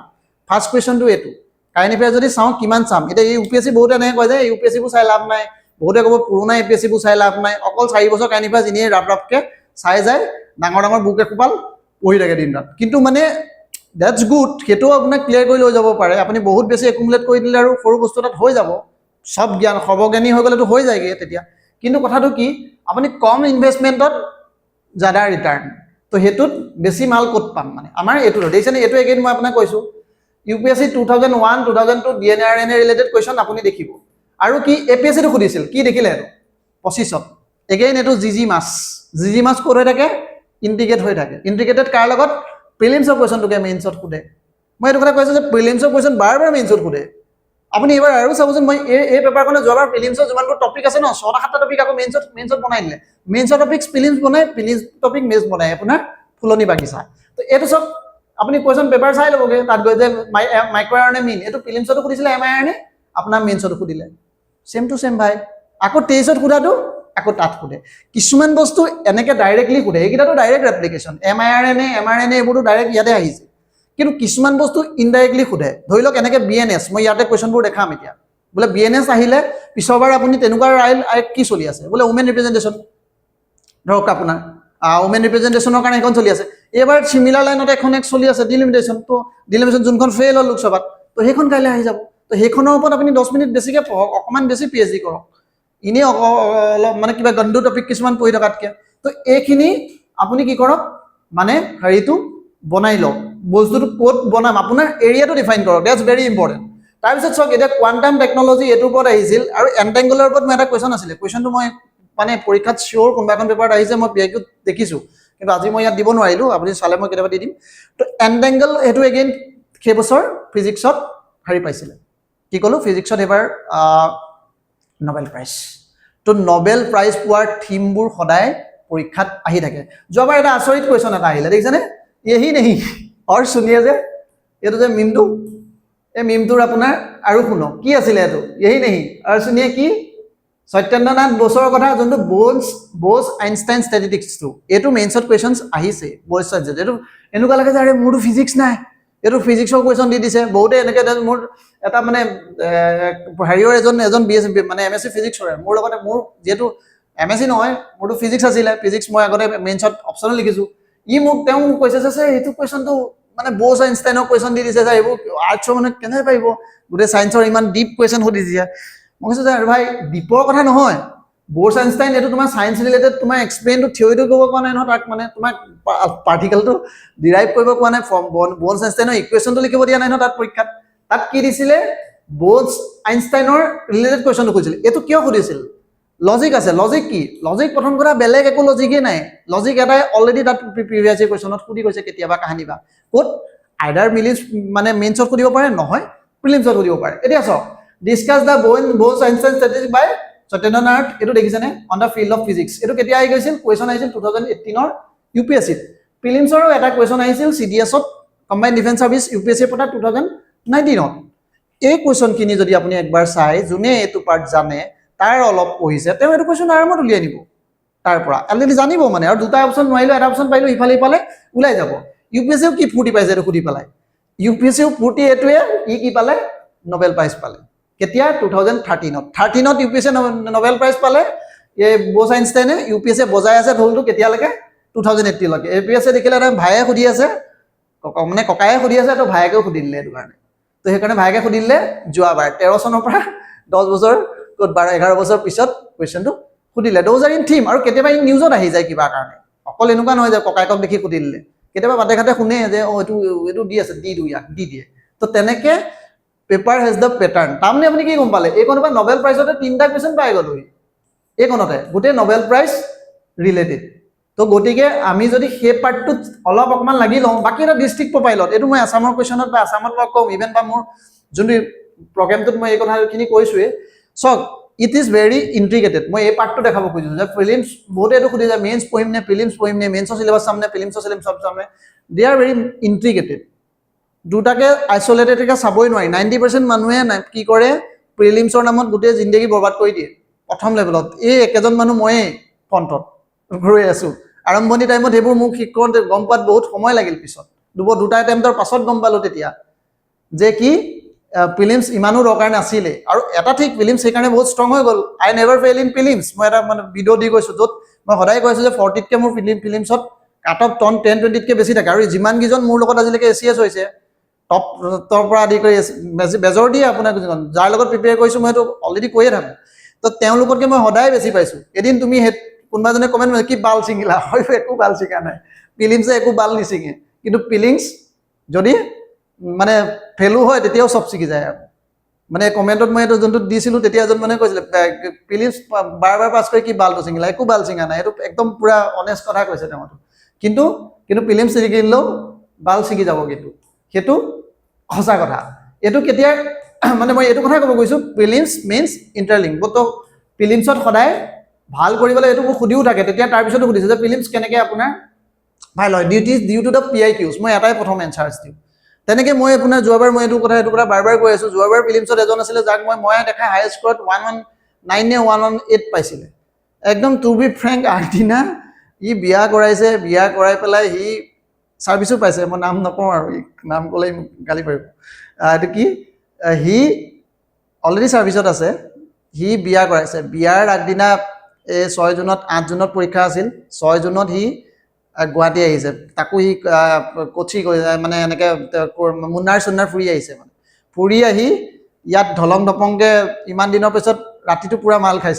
ফাৰ্ষ্ট কুৱেশ্যনটো এইটো কাৰেণ্ট এফেয়াৰ যদি চাওঁ কিমান চাম এতিয়া এই ইউপিএসসি বহুতে এনেকৈ কয় যে ইউপিএসসিবোৰ চাই লাভ নাই বহুতে ক'ব পুৰণা ইউপিএসসিবোৰ চাই লাভ নাই অকল 4 বছৰ কাৰেণ্ট এফেয়াৰ এনেই ৰাফকে চাই যায় ডাঙৰ ডাঙৰ বুক এখোপাল পঢ়ি থাকে দিন ৰাত কিন্তু মানে দ্যাটছ গুড সেইটোও আপোনাক ক্লিয়াৰ কৰি লৈ যাব পাৰে আপুনি বহুত বেছি একুমুলেট কৰি দিলে আৰু সৰু বস্তু এটাত হৈ যাব সব জ্ঞান সৰ্বজ্ঞানী হৈ গ'লেতো হৈ যায়গে তেতিয়া কিন্তু কথাটো কি আপুনি কম ইনভেষ্টমেণ্টত জাদা ৰিটাৰ্ণ তো হেতুত বেছি মাল ক'ত পাম মানে আমাৰ এইটো দেখিছেনে এইটো এগেইন মই আপোনাক কৈছো UPSC 2001 2002 DNA RNA related question আপুনি দেখিব আৰু কি এপিএসসি টো সুধিছিল কি দেখিলে এইটো 25ত এগেইন এইটো জিজি মাছ ক'ত হৈ থাকে ইন্টিগ্ৰেট হৈ থাকে ইন্টিগ্ৰেটেড কাৰ লগত প্ৰিলিমছৰ কুৱেশ্যনটোকে মেইনছত সোধে মই এইটো কথা কৈছো যে প্ৰিলিমছৰ কুৱেশ্যন বাৰ মেইনছত সোধে আপুনি এবাৰ আৰু চাবচোন মই এই পেপাৰখনে যোৱাবাৰ প্ৰিলিমছৰ যিমানবোৰ টপিক আছে ন 6টা 7টা টপিক আকৌ মেইনছত বনাই দিলে মেইনছৰ টপিক প্ৰিলিমছ বনাই প্ৰিলিমছ টপিক মেইনছ বনাই আপোনাৰ ফুলনি বাগিচা তো এইটো সব আপুনি কুৱেশ্যন পেপাৰ চাই ল'বগে তাত গৈ যে মাইক্ৰ' আৰএনএ মিন এইটো প্ৰিলিমছতো সুধিছিলে mRNA আপোনাৰ মেইনছতো সুধিলে সেম টু সেম ভাই আকৌ 23ত সোধাটো আকৌ তাত সোধে কিছুমান বস্তু এনেকে ডাইৰেক্টলি সোধে এইকেইটাতো ডাইৰেক্ট এপ্লিকেশ্যন mRNA এইবোৰতো ডাইৰেক্ট ইয়াতে আহিছে কিন্তু কিছুমান বস্তু ইনডাইৰেক্টলি সোধে ধৰি লওক এনেকে বিএনএছ মই ইয়াতে কুৱেশ্যনবোৰ দেখাম এতিয়া বোলে বিএনএছ আহিলে পিছৰবাৰ আপুনি তেনেকুৱা ৰাইল কি চলি আছে বোলে ওমেন ৰিপ্ৰেজেণ্টেশ্যন ধৰক আপোনাৰ ওমেন ৰিপ্ৰেজেণ্টেশ্যনৰ কাৰণে এখন চলি আছে এইবাৰ সিমিলাৰ লাইনত এখন এক চলি আছে ডিলিমিটেশ্যন তো ডিলিমিটেশ্যন যোনখন ফেইল হ'ল লোকসভাত তো সেইখন কাইলৈ আহি যাব তো সেইখনৰ ওপৰত আপুনি 10 মিনিট বেছিকৈ পঢ়ক অকণমান বেছি পিএইচডি কৰক এনেই অলপ মানে কিবা গণ্ডু টপিক কিছুমান পঢ়ি থকাতকৈ তো এইখিনি আপুনি কি কৰক মানে হেৰিটো বনাই লওক বস্তুটো ক'ত বনাম আপোনাৰ এৰিয়াটো ডিফাইন কৰক দ্যাটছ ভেৰি ইম্পৰ্টেণ্ট তাৰপিছত চাওক এতিয়া কোৱান্টাম টেকনলজি এইটোৰ ওপৰত আহিছিল আৰু এণ্টেংগলৰ ওপৰত মই এটা কুৱেশ্যন আছিলে কুৱেশ্যনটো মই মানে পৰীক্ষাত চিয়'ৰ কোনোবা এখন পেপাৰত আহিছে মই পিআইকিউত দেখিছোঁ কিন্তু আজি মই ইয়াত দিব নোৱাৰিলোঁ আপুনি চালে মই কেতিয়াবা দি দিম তো এণ্টেংগল সেইটো এগেইন সেই বছৰ ফিজিক্সত হেৰি পাইছিলে কি ক'লোঁ ফিজিক্সত এবাৰ নোবেল প্ৰাইজ তো নোবেল প্ৰাইজ পোৱাৰ থিমবোৰ সদায় পৰীক্ষাত আহি থাকে যোৱাবাৰ এটা আচৰিত কুৱেশ্যন এটা আহিলে দেখিছেনে यही नहीं और सुनिए जे ये तो जे मीमটো এই মিমটোৰ আপোনাৰ আৰু শুনো কি আছিল এটো यही नहीं और सुनिए কি সত্যেন্দ্ৰনাথ বসুৰ কথা যোনটো বোস আইনষ্টাইন ষ্টেটিষ্টিক্স টো এটো মেইনছত কোৱেশ্যনছ আহিছে বয়সত যে এটো এনেকুৱা লাগে যে আৰে মোৰটো ফিজিক্স নাই এটো ফিজিক্সৰ কোৱেশ্যন দি দিছে বহুতে এনেকে মোৰ এটা মানে হেৰিয়ৰ এজন বিএসসি মানে এমএসসি ফিজিক্সৰ মোৰ লগতে মোৰ যেটো এমএসসি নহয় মোৰটো ফিজিক্স আছিলে ফিজিক্স মই আগতে মেইনছত অপচনেল লিখিছো ই মোক তেওঁ কৈছে যে এইটো কুৱেশ্যনটো মানে বোস আইনষ্টাইনৰ কুৱেশ্যন দি দিছে যে এইবোৰ আৰ্টছৰ মানে কেনে পাৰিব গোটেই সায়েন্সৰ ইমান ডিপ কুৱেশ্যন সুধি দিছে মই কৈছো যে ভাই ডিপৰ কথা নহয় বোস আইনষ্টাইন এইটো তোমাৰ সায়েন্স ৰিলেটেড তোমাৰ এক্সপ্লেইনটো থিওৰিটো কৰিব কোৱা নাই নহয় তাক মানে তোমাৰ পাৰ্টিকেলটো ডিৰাইভ কৰিব কোৱা নাই ফ্ৰম বোস আইনষ্টাইনৰ ইকুৱেশ্যনটো লিখিব দিয়া নাই নহয় তাত পৰীক্ষাত তাত কি দিছিলে বোস আইনষ্টাইনৰ ৰিলেটেড কুৱেশ্যনটো কৈছিল এইটো কিয় সুধিছিল লজিক আছে লজিক কি লজিক প্ৰথম কথা বেলেগ একো লজিকেই নাই লজিক এটাই অলৰেডি তাত প্ৰিভিয়াছ কুৱেশ্যনত সুধি গৈছে কেতিয়াবা কাহিনী বা ক'ত আইডাৰ মিলিজ মানে মেইনছত সুধিব পাৰে নহয় প্ৰিলিমছত সুধিব পাৰে এতিয়া চাওক discuss the bone science and statistics by Satyendra Nath এইটো দেখিছেনে on the field of physics এইটো কেতিয়া আহি গৈছিল কুৱেশ্যন আহিছিল 2018 ইউপিএছচিত প্ৰিলিমছৰো এটা কুৱেশ্যন আহিছিল চিডিএছত কম্বাইণ্ড ডিফেন্স ছাৰ্ভিচ ইউপিএছচিৰ পৰা 2019ত এই কুৱেশ্যনখিনি যদি আপুনি একবাৰ চাই যোনে এইটো পাৰ্ট জানে তাৰ অলপ পঢ়িছে তেওঁ এইটো কুৱেশ্যন আৰামত উলিয়াই নিব তাৰ পৰা অলৰেডি জানিব মানে আৰু দুটা অপশ্যন নোৱাৰিলেও এটা অপশ্যন পাৰিলেও ইফালে ইফালে ওলাই যাব ইউপিএছচিও কি ফূৰ্তি পাইছে এইটো সুধি পেলাই ইউপিএছচিও ফূৰ্তি এইটোৱে কি পালে নোবেল প্ৰাইজ পালে কেতিয়া 2013ত ইউপিএছচি নোবেল প্ৰাইজ পালে এই বছ আইনষ্টাইনে ইউপিএছচি বজাই আছে ঢোলটো কেতিয়ালৈকে 2018 লৈকে ইউপিএছচি দেখিলে এটা ভায়ে সুধি আছে মানে ককায়ে সুধি আছে তো ভায়েকেও সুধি দিলে এইটো কাৰণে তো সেইকাৰণে ভায়েকে সুধি দিলে যোৱাবাৰ 13 চনৰ পৰা 10 বছৰ ক'ত 11 বছৰ পিছত কুৱেশ্যনটো সুধিলে দ'জ আৰ ইন থিম আৰু কেতিয়াবা ইন নিউজত আহি যায় কিবা কাৰণে অকল এনেকুৱা নহয় যে ককায়েকক দেখি সুধি দিলে কেতিয়াবা বাটে ঘাটে শুনে যে এইটো দি আছে দি ইয়াক দি দিয়ে তো তেনেকৈ পেপাৰ হেজ দ্য পেটাৰ্ণ তাৰমানে আপুনি কি গম পালে এইখনৰ পৰা নোবেল প্ৰাইজতে 3টা কুৱেশ্যন পাই গ'লো এইখনতে গোটেই নোবেল প্ৰাইজ ৰিলেটেড তো গতিকে আমি যদি সেই পাৰ্টটোত অলপ অকণমান লাগি লওঁ বাকী এটা ডিষ্ট্ৰিক্ট প্ৰফাইলত এইটো মই আছামৰ কুৱেশ্যনত বা আছামত মই কম ইভেন বা মোৰ যোনটো প্ৰগ্ৰেমটোত মই এই কথাখিনি কৈছোঁৱে চাওক ইট ইজ ভেৰি ইণ্ট্ৰিগেটেড মই এই পাৰ্টটো দেখাব খুজিছোঁ যে প্ৰিলিমছ বহুতে এইটো সুধি যায় মেইনছ পঢ়িম নে প্ৰিলিমছ পঢ়িম নে মেইনছৰ চিলেবাছ চাম নে প্ৰিলিমছৰ চিলেবাছ চাম নে দে আৰ ভেৰি ইণ্ট্ৰিগেটেড দুটাকে আইচলেটেডকৈ চাবই নোৱাৰি 90% মানুহে কি কৰে প্ৰিলিমছৰ নামত গোটেই জিন্দগী বৰবাদ কৰি দিয়ে প্ৰথম লেভেলত এই একেজন মানুহ ময়েই ফ্ৰণ্টত ৰৈ আছোঁ আৰম্ভণি টাইমত সেইবোৰ মোক শিক্ষক গম পোৱাত বহুত সময় লাগিল পিছত দুটা এটেম্পটৰ পাছত গম পালোঁ তেতিয়া যে কি প্ৰিলিমছ ইমানো দৰকাৰ নাছিলে আৰু এটা ঠিক প্ৰিলিমছ সেইকাৰণে বহুত ষ্ট্ৰং হৈ গ'ল আই নেভাৰ ফেইল ইন প্ৰিলিমছ মই এটা মানে ভিডিঅ' দি গৈছোঁ য'ত মই সদায় কৈছোঁ যে 40তকৈ মোৰ প্ৰিলিমছত কাট অফ 10-20তকৈ বেছি থাকে আৰু যিমানকেইজন মোৰ লগত আজিলৈকে এচিএছ হৈছে টপৰ পৰা আদি কৰি বেজৰ দিয়ে আপোনাক যাৰ লগত প্ৰিপেয়াৰ কৰিছোঁ মই সেইটো অলৰেডি কৈয়ে থাকোঁ তো তেওঁলোকতকৈ মই সদায় বেছি পাইছোঁ এদিন তুমি কোনোবা এজনে কমেণ্ট কি বাল ছিঙিলা হয়তো একো বাল ছিঙা নাই প্ৰিলিমছে একো বাল নিছিঙে কিন্তু প্ৰিলিমছ যদি মানে ফেলো হয় তেতিয়াও চব ছিঙি যায় আৰু মানে কমেণ্টত মই এইটো যোনটো দিছিলোঁ তেতিয়া এজন মানুহে কৈছিলে প্ৰিলিমছ বাৰ পাছ কৰি কি বালটো ছিঙিলা একো বাল ছিঙা নাই এইটো একদম পূৰা অনেষ্ট কথা কৈছে তেওঁতো কিন্তু প্ৰিলিমছ ছিঙিলেও বাল ছিঙি যাব কিন্তু সেইটো সঁচা কথা এইটো কেতিয়া মানে মই এইটো কথাই ক'ব গৈছোঁ প্ৰিলিমছ মেইনছ ইণ্টাৰলিংক তো প্ৰিলিমছত সদায় ভাল কৰিবলৈ এইটো মোক সুধিও থাকে তেতিয়া তাৰপিছতো সুধিছোঁ যে প্ৰিলিমছ কেনেকৈ আপোনাৰ ভাল হয় ডিউ টু দ্য PIQs মই এটাই প্ৰথম এনচাৰ্ছ দিওঁ তেনেকৈ মই আপোনাৰ যোৱাবাৰ মই এইটো কথা বাৰ বাৰ কৈ আছোঁ যোৱাবাৰ প্ৰিলিমছত এজন আছিলে যাক মই দেখা হাই স্ক'ৰত 119 নে 118 পাইছিলে একদম টু বি ফ্ৰেংক আগদিনা ই বিয়া কৰাই পেলাই সি ছাৰ্ভিচো পাইছে মই নাম নকওঁ আৰু নাম ক'লেই গালি পাৰিব এইটো কি সি অলৰেডি ছাৰ্ভিচত আছে সি বিয়া কৰাইছে বিয়াৰ আগদিনা 6 জুনত 8 জুনত পৰীক্ষা আছিল 6 জুনত সি গুৱাহাটী আহিছে তাকো সি কোচি মানে এনেকৈ মুন্নাৰ ফুৰি আহিছে মানে ফুৰি আহি ইয়াত ঢলং ঢপংকৈ ইমান দিনৰ পিছত ৰাতিটো পূৰা মাল খাই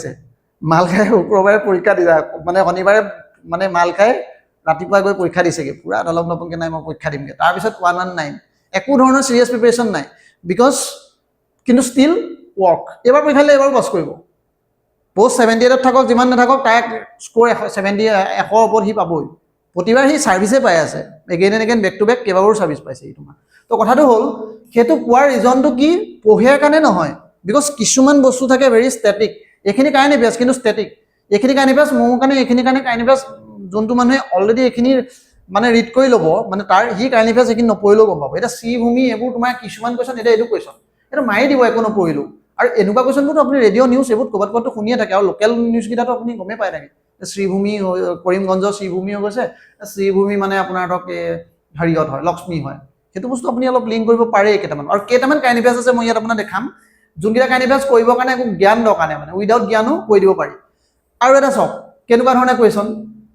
শুক্ৰবাৰে পৰীক্ষা দি যায় মানে শনিবাৰে মানে মাল খাই ৰাতিপুৱা গৈ পৰীক্ষা দিছেগৈ পূৰা ঢলং ঢপংকৈ নাই মই পৰীক্ষা দিমগৈ তাৰপিছত 119 একো ধৰণৰ চিৰিয়াছ প্ৰিপেৰেশ্যন নাই বিকজ কিন্তু ষ্টিল ৱৰ্ক এইবাৰ পৰীক্ষা দিলে এইবাৰ পাছ কৰিব পোষ্ট 78ত থাকক যিমান নাথাকক তাক স্ক'ৰ 100 ওপৰত সি পাবই প্ৰতিবাৰ সি ছাৰ্ভিচে পাই আছে again and again back to back কেইবাবাৰো ছাৰ্ভিচ পাইছে সি তোমাৰ তো কথাটো হ'ল সেইটো পোৱাৰ ৰিজনটো কি পঢ়িয়াৰ কাৰণে নহয় বিকজ কিছুমান বস্তু থাকে ভেৰি ষ্টেটিক এইখিনি কাইণ্ড এফেয়াৰ্ছ কিন্তু ষ্টেটিক এইখিনি কাইণ্ড এফেয়াৰ্ছ মোৰ কাৰণে এইখিনি কাৰণে কাইণ্ড এফেয়াৰ্ছ যোনটো মানুহে অলৰেডি এইখিনি মানে ৰিড কৰি ল'ব মানে তাৰ সি কাইণ্ড এফেয়াৰ্ছ এইখিনি নপঢ়িলেও গম পাব এতিয়া শ্ৰীভূমি এইবোৰ তোমাৰ কিছুমান কুৱেশ্যন এতিয়া এইটো কুৱেশ্যন এইটো মাৰি দিব একো নপঢ়িলেও আৰু এনেকুৱা কুৱেশ্যনবোৰতো আপুনি ৰেডিঅ' নিউজ এইবোৰ ক'ৰবাত শুনিয়ে থাকে আৰু লোকেল নিউজকেইটাতো আপুনি গমেই পাই থাকে শ্ৰীভূমি কৰিমগঞ্জ শ্ৰীভূমি হৈ গৈছে শ্ৰীভূমি মানে আপোনাৰ ধৰক হেৰিয়ত হয় লক্ষ্মী হয় সেইটো বস্তু আপুনি অলপ লিংক কৰিব পাৰে কেইটামান আৰু কেইটামান কাইণ্ড এফেয়াৰ্ছ আছে মই ইয়াত আপোনাক দেখাম যোনকেইটা কাইণ্ড এফেয়াৰ্ছ কৰিবৰ কাৰণে একো জ্ঞান দৰকাৰ নাই মানে উইদাউট জ্ঞানো কৰি দিব পাৰি আৰু এটা চাওক কেনেকুৱা ধৰণৰ কুৱেশ্যন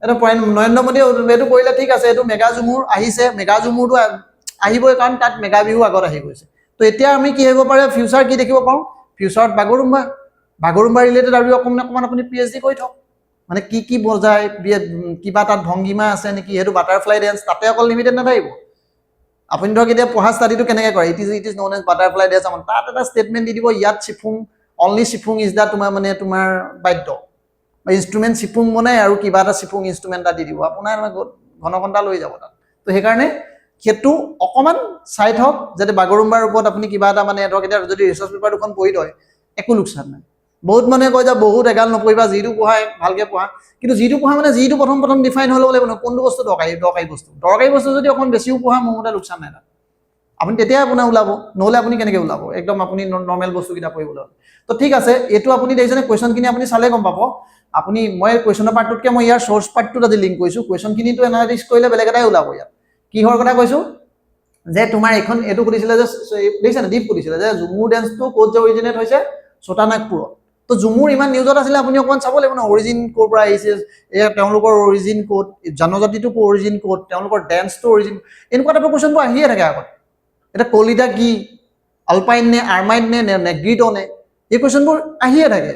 এটা নৰেন্দ্ৰ মোদীয়ে এইটো কৰিলে ঠিক আছে এইটো মেগা ঝুমুৰ আহিছে মেগা ঝুমুৰটো আহিবই কাৰণ তাত মেগা বিহু আগত আহি গৈছে তো এতিয়া আমি কি আহিব পাৰে ফিউচাৰ কি দেখিব পাৰোঁ ফিউচাৰত বাগৰুম্বা ৰিলেটেড আৰু অকণমান আপুনি PhD কৰি থওক মানে কি বজায় কিবা তাত ভংগীমা আছে নেকি সেইটো বাটাৰফ্লাই ডেন্স তাতে অকল লিমিটেড নাথাকিব আপুনি ধৰক এতিয়া পঢ়া ষ্টাডিটো কেনেকৈ কৰে it is known as butterfly dance তাত এটা ষ্টেটমেণ্ট দি দিব ইয়াত Siphung only Siphung is the তোমাৰ বাদ্য বা ইনষ্ট্ৰুমেণ্ট চিপুং বনাই আৰু কিবা এটা চিপুং ইনষ্ট্ৰুমেণ্ট এটা দি দিব আপোনাৰ ঘন ঘণ্টা লৈ যাব তাত তো সেইকাৰণে সেইটো অকণমান চাই থওক যাতে বাগৰুম্বাৰ ওপৰত আপুনি কিবা এটা মানে ধৰক এতিয়া যদি ৰিচাৰ্চ পেপাৰ দুখন পঢ়ি থয় একো লোকচান নাই বহুত মানুহে কয় যে বহুত এগাল নপঢ়িবা যিটো পঢ়াই ভালকৈ পঢ়া কিন্তু যিটো পঢ়া মানে যিটো প্ৰথম ডিফাইন হৈ ল'ব লাগিব নহয় কোনটো বস্তু দৰকাৰী বস্তু যদি অকণ বেছিও পঢ়া মোৰ মতে লোকচান নাই তাত আপুনি তেতিয়াই আপোনাৰ ওলাব নহ'লে আপুনি কেনেকৈ ওলাব একদম আপুনি নৰ্মেল বস্তুকেইটা পঢ়িবলৈ হ'ল তো ঠিক আছে এইটো আপুনি দেখিছেনে কুৱেশ্যনখিনি আপুনি চালে গম পাব আপুনি মই কুৱেশ্যনৰ পাৰ্টটোতকৈ মই ইয়াৰ চ'ৰ্চ পাৰ্টটোত আজি লিংক কৰিছোঁ কুৱেশ্যনখিনিটো এনালাইজ কৰিলে বেলেগ এটাই ওলাব ইয়াত কিহৰ কথা কৈছোঁ যে তোমাৰ এইখন এইটো সুধিছিলে যে দেখিছেনে দীপ সুধিছিলে যে ঝুমুৰ ডেন্সটো ক'ত যে অৰিজিনেট হৈছে ছটানাগপুৰত তো ঝুমুৰ ইমান নিউজত আছিলে আপুনি অকণমান চাব লাগিব ন অৰিজিন ক'ৰ পৰা আহিছে এয়া তেওঁলোকৰ অৰিজিন ক'ত জনজাতিটো অৰিজিন ক'ত তেওঁলোকৰ ডেন্সটো অৰিজিন এনেকুৱা টাইপৰ কুৱেশ্যনবোৰ আহিয়ে থাকে আগত এটা কলিতা কি আলপাইন নে আৰ্মাইন নে নেগ্ৰিটো নে এই কুৱেশ্যনবোৰ আহিয়ে থাকে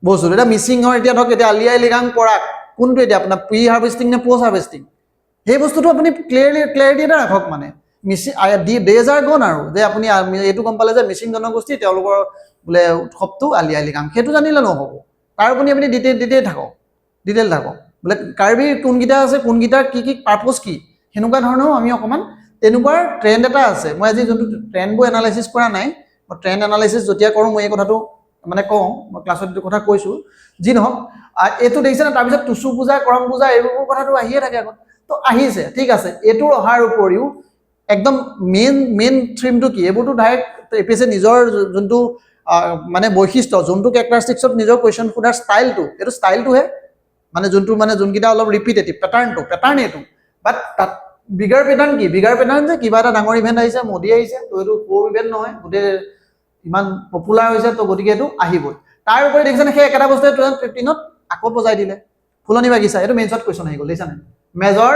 বস্তুটো এতিয়া মিচিঙৰ এতিয়া ধৰক এতিয়া আলি আই লৃগাং পৰাগ কোনটো এতিয়া আপোনাৰ প্ৰি হাৰ্ভেষ্টিং নে পষ্ট হাৰ্ভেষ্টিং সেই বস্তুটো আপুনি ক্লিয়াৰিটি এটা ৰাখক মানে মিচিং ডেজ আৰ গ'ন আৰু যে আপুনি এইটো গম পালে যে মিচিং জনগোষ্ঠী তেওঁলোকৰ বোলে উৎসৱটো আলি আই লৃগাং সেইটো জানিলে নহ'ব তাৰ আপুনি ডিটেইল থাকক বোলে কাৰ্বি কোনকেইটা আছে কোনকেইটাৰ কি পাৰ্পছ কি সেনেকুৱা ধৰণেও আমি অকণমান তেনেকুৱা ট্ৰেণ্ড এটা আছে মই আজি যোনটো ট্ৰেণ্ডবোৰ এনালাইচিছ কৰা নাই মই ট্ৰেণ্ড এনালাইচিছ যেতিয়া কৰোঁ মই এই কথাটো মানে কওঁ মই ক্লাছত এইটো কথা কৈছোঁ যি নহওক এইটো দেখিছেনে তাৰপিছত টুচু পূজা কৰম পূজা এইবোৰ কথাটো আহিয়ে থাকে আগত তো আহিছে ঠিক আছে এইটোৰ অহাৰ উপৰিও একদম মেইন থিমটো কি এইবোৰতো ডাইৰেক্ট APSC নিজৰ যোনটো মানে বৈশিষ্ট্য যোনটো কেৰেক্টাৰিষ্টিক্সত নিজৰ কুৱেশ্যন সোধাৰ এইটো ষ্টাইলটোহে মানে যোনকেইটা অলপ ৰিপিটেটিভ পেটাৰ্ণ এইটো বাট তাত বিগাৰ পেটাৰ্ণ যে কিবা এটা ডাঙৰ ইভেণ্ট আহিছে মোদী আহিছে তো এইটো সৰু ইভেণ্ট নহয় গোটেই ইমান পপুলাৰ হৈছে তো গতিকে এইটো আহিবই তাৰ উপৰি দেখিছেনে সেই একেটা বস্তুৱে 2015ত আকৌ বজাই দিলে ফুলনি বাগিচা এইটো মেইনছত কুৱেশ্যন আহি গ'ল দেখিছানে মেজৰ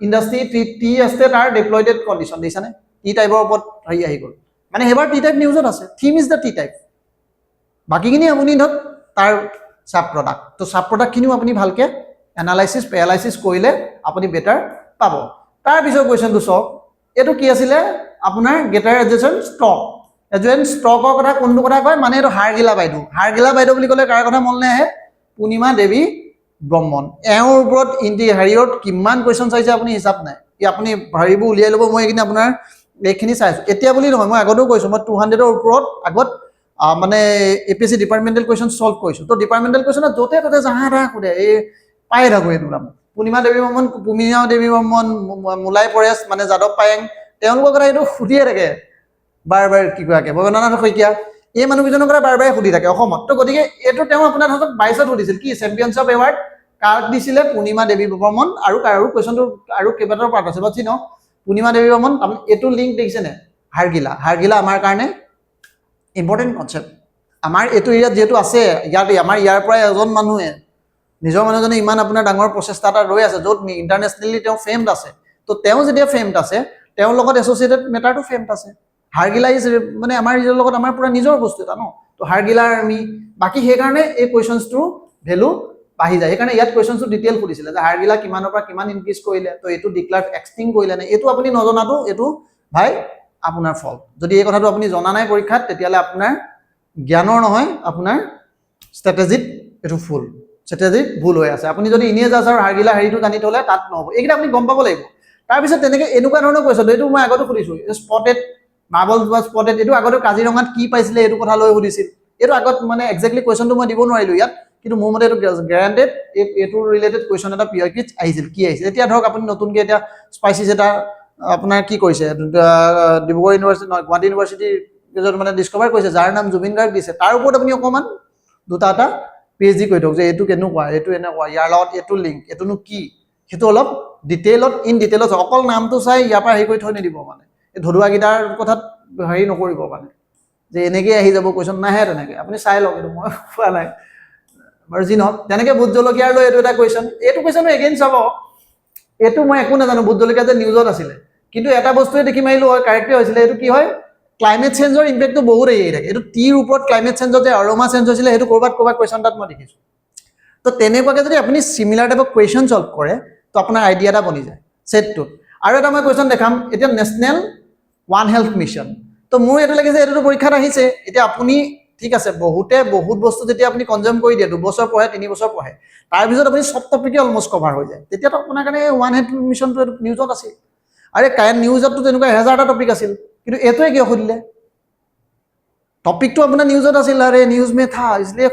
ইণ্ডাষ্ট্ৰি টি আছে তাৰ ডিপ্লয়ডেড কণ্ডিশ্যন দেখিছানে টি টাইপৰ ওপৰত হেৰি আহি গ'ল মানে সেইবাৰ টি টাইপ নিউজত আছে theme is the T type বাকীখিনি আপুনি ধৰক তাৰ চাব প্ৰডাক্ট তো চাব প্ৰডাক্টখিনিও আপুনি ভালকৈ পেৰালাইচিছ কৰিলে আপুনি বেটাৰ পাব তাৰপিছত কুৱেশ্যনটো চাওক এইটো কি আছিলে আপোনাৰ গেটাৰ এডজেচন ষ্টকৰ কথা কোনটো কথা কয় মানে এইটো হাৰগিলা বাইদেউ বুলি ক'লে কাৰ কথা মনলৈ আহে পূৰ্ণিমা দেৱী ব্ৰহ্মণ এওঁৰ ওপৰত হেৰিয়ত কিমান কুৱেশ্যন চাইছে আপুনি হিচাপ নাই আপুনি হেৰিবোৰ উলিয়াই ল'ব মই এইখিনি আপোনাৰ এইখিনি চাইছোঁ এতিয়া বুলি নহয় মই আগতেও কৈছোঁ মই 200ৰ ওপৰত আগত মানে APSC ডিপাৰ্টমেণ্টেল কুৱেশ্যন ছল্ভ কৰিছোঁ তো ডিপাৰ্টমেণ্টেল কুৱেশ্যনত য'তে ত'তে জাহা তাহা সোধে এই পায়ে থাকোঁ এইটো নাম পূৰ্ণিমা দেৱী বৰ্মন মোলাই পৰেশ মানে যাদৱ পায়েং তেওঁলোকৰ কথা এইটো সুধিয়ে থাকে বাৰ কি কোৱাকৈ ভৱেন্দ্ৰনাথ শইকীয়া এই মানুহকেইজনৰ কথা বাৰে সুধি থাকে অসমত তো গতিকে এইটো তেওঁ আপোনাৰ ধৰক 22ত সুধিছিল কি চেম্পিয়নশ্বিপ এৱাৰ্ড কাক দিছিলে পূৰ্ণিমা দেৱী বৰ্মন আৰু কুৱেশ্যনটো আৰু কেইবাটাও পাৰ্ট আছে বাট চিনক পূৰ্ণিমা দেৱী বৰ্মন এইটো লিংক দেখিছেনে হাৰগিলা আমাৰ কাৰণে ইম্পৰ্টেণ্ট কনচেপ্ট আমাৰ এইটো এৰিয়াত যিহেতু আছে আমাৰ ইয়াৰ পৰাই এজন মানুহে নিজৰ মানুহজনে ইমান আপোনাৰ ডাঙৰ প্ৰচেষ্টা এটা ৰৈ আছে য'ত ইণ্টাৰনেশ্যনেলি তেওঁ ফেমড আছে তো তেওঁ যেতিয়া ফেমড আছে তেওঁৰ লগত এছ'চিয়েটেড মেটাৰটো ফেমড আছে হাৰগিলা ইজ মানে আমাৰ নিজৰ লগত আমাৰ পুৰা নিজৰ বস্তু এটা ন তো হাৰগিলাৰ আমি বাকী সেইকাৰণে এই কুৱেশ্যনছটোৰ ভেলু বাঢ়ি যায় সেইকাৰণে ইয়াত কুৱেশ্যনছটো ডিটেইল সুধিছিলে যে হাৰগিলা কিমানৰ পৰা কিমান ইনক্ৰিজ কৰিলে তো এইটো ডিক্লাৰ্ড এক্সটিং কৰিলে নে এইটো আপুনি নজনাটো এইটো ভাই আপোনাৰ ফল্ট যদি এই কথাটো আপুনি জনা নাই পৰীক্ষাত তেতিয়াহ'লে আপোনাৰ জ্ঞানৰ নহয় আপোনাৰ ষ্ট্ৰেটেজিত এইটো ভুল হৈ আছে আপুনি যদি ইনে জাজ আৰু হাৰগিলা হেৰিটো জানি থ'লে তাত নহ'ব এইকেইটা আপুনি গম পাব লাগিব তাৰপিছত তেনেকৈ এনেকুৱা ধৰণৰ কুৱেশ্যন এইটো মই আগতো সুধিছোঁ স্পটেড মাৰ্বল বা স্পটেড এইটো আগতে কাজিৰঙাত কি পাইছিলে এইটো কথা লৈ সুধিছিল এইটো আগত মানে একজেক্টলি কুৱেশ্যনটো মই দিব নোৱাৰিলোঁ ইয়াত কিন্তু মোৰ মতে এইটো গেৰাণ্টেড এইটো ৰিলেটেড কুৱেশ্যন এটা পিঅ' কিটছ আহিছিল কি আহিছিল এতিয়া ধৰক আপুনি নতুনকৈ এতিয়া স্পাইচিছ এটা আপোনাৰ কি কৰিছে ডিব্ৰুগড় ইউনিভাৰ্চিটি নহয় গুৱাহাটী ইউনিভাৰ্চিটিৰ মানে ডিছকভাৰ কৰিছে যাৰ নাম জুবিন গাৰ্গ দিছে তাৰ ওপৰত আপুনি অকণমান দুটা এটা PhD কৰি দিয়ক যে এইটো কেনেকুৱা এইটো এনেকুৱা ইয়াৰ লগত এইটো লিংক এইটোনো কি সেইটো অলপ ইন ডিটেইলত অকল নামটো চাই ইয়াৰ পৰা হেৰি কৰি থৈ নিদিব মানে এই ধৰুৱাকেইটাৰ কথাত হেৰি নকৰিব মানে যে এনেকৈ আহি যাব কুৱেশ্যন নাহে তেনেকৈ আপুনি চাই লওক এইটো মই কোৱা নাই বাৰু যি নহওক তেনেকৈ ভোট জলকীয়াৰ লৈ এইটো এটা কুৱেশ্যনো এগেইন চাব এইটো মই একো নাজানো ভোট জলকীয়া যে নিউজত আছিলে কিন্তু এটা বস্তুৱে দেখি মাৰিলোঁ হয় কাৰেক্টে হৈছিলে এইটো কি হয় ক্লাইমেট চেঞ্জৰ ইম্পেক্টটো বহুত আহি থাকে এইটো টিৰ ওপৰত ক্লাইমেট চেঞ্জত যে অৰমা চেঞ্জ হৈছিলে সেইটো ক'ৰবাত কুৱেশ্যন তাত মই দেখিছোঁ তো তেনেকুৱাকৈ যদি আপুনি চিমিলাৰ টাইপৰ কুৱেশ্যন ছল্ভ কৰে তো আপোনাৰ আইডিয়া এটা বনি যায় ছেটটোত আৰু এটা মই কুৱেশ্যন দেখাম এতিয়া নেশ্যনেল ওৱান হেল্থ মিছন তো মোৰ এইটো লাগিছে এইটোতো পৰীক্ষাত আহিছে এতিয়া আপুনি ঠিক আছে বহুতে বহুত বস্তু যেতিয়া আপুনি কনজিউম কৰি দিয়ে 2 বছৰ পঢ়ে 3 বছৰ পঢ়ে তাৰপিছত আপুনি সব টপিকে অলমোষ্ট কভাৰ হৈ যায় তেতিয়াতো আপোনাৰ কাৰণে ওৱান হেড মিছনটো নিউজত আছিল আৰে কাৰেণ্ট নিউজতটো তেনেকুৱা 1000টা টপিক আছিল কিন্তু এটোৱে কিয় খুলিলে টপিকটো আপোনাৰ নিউজত আছিল আৰে নিউজ মে থা इसलिए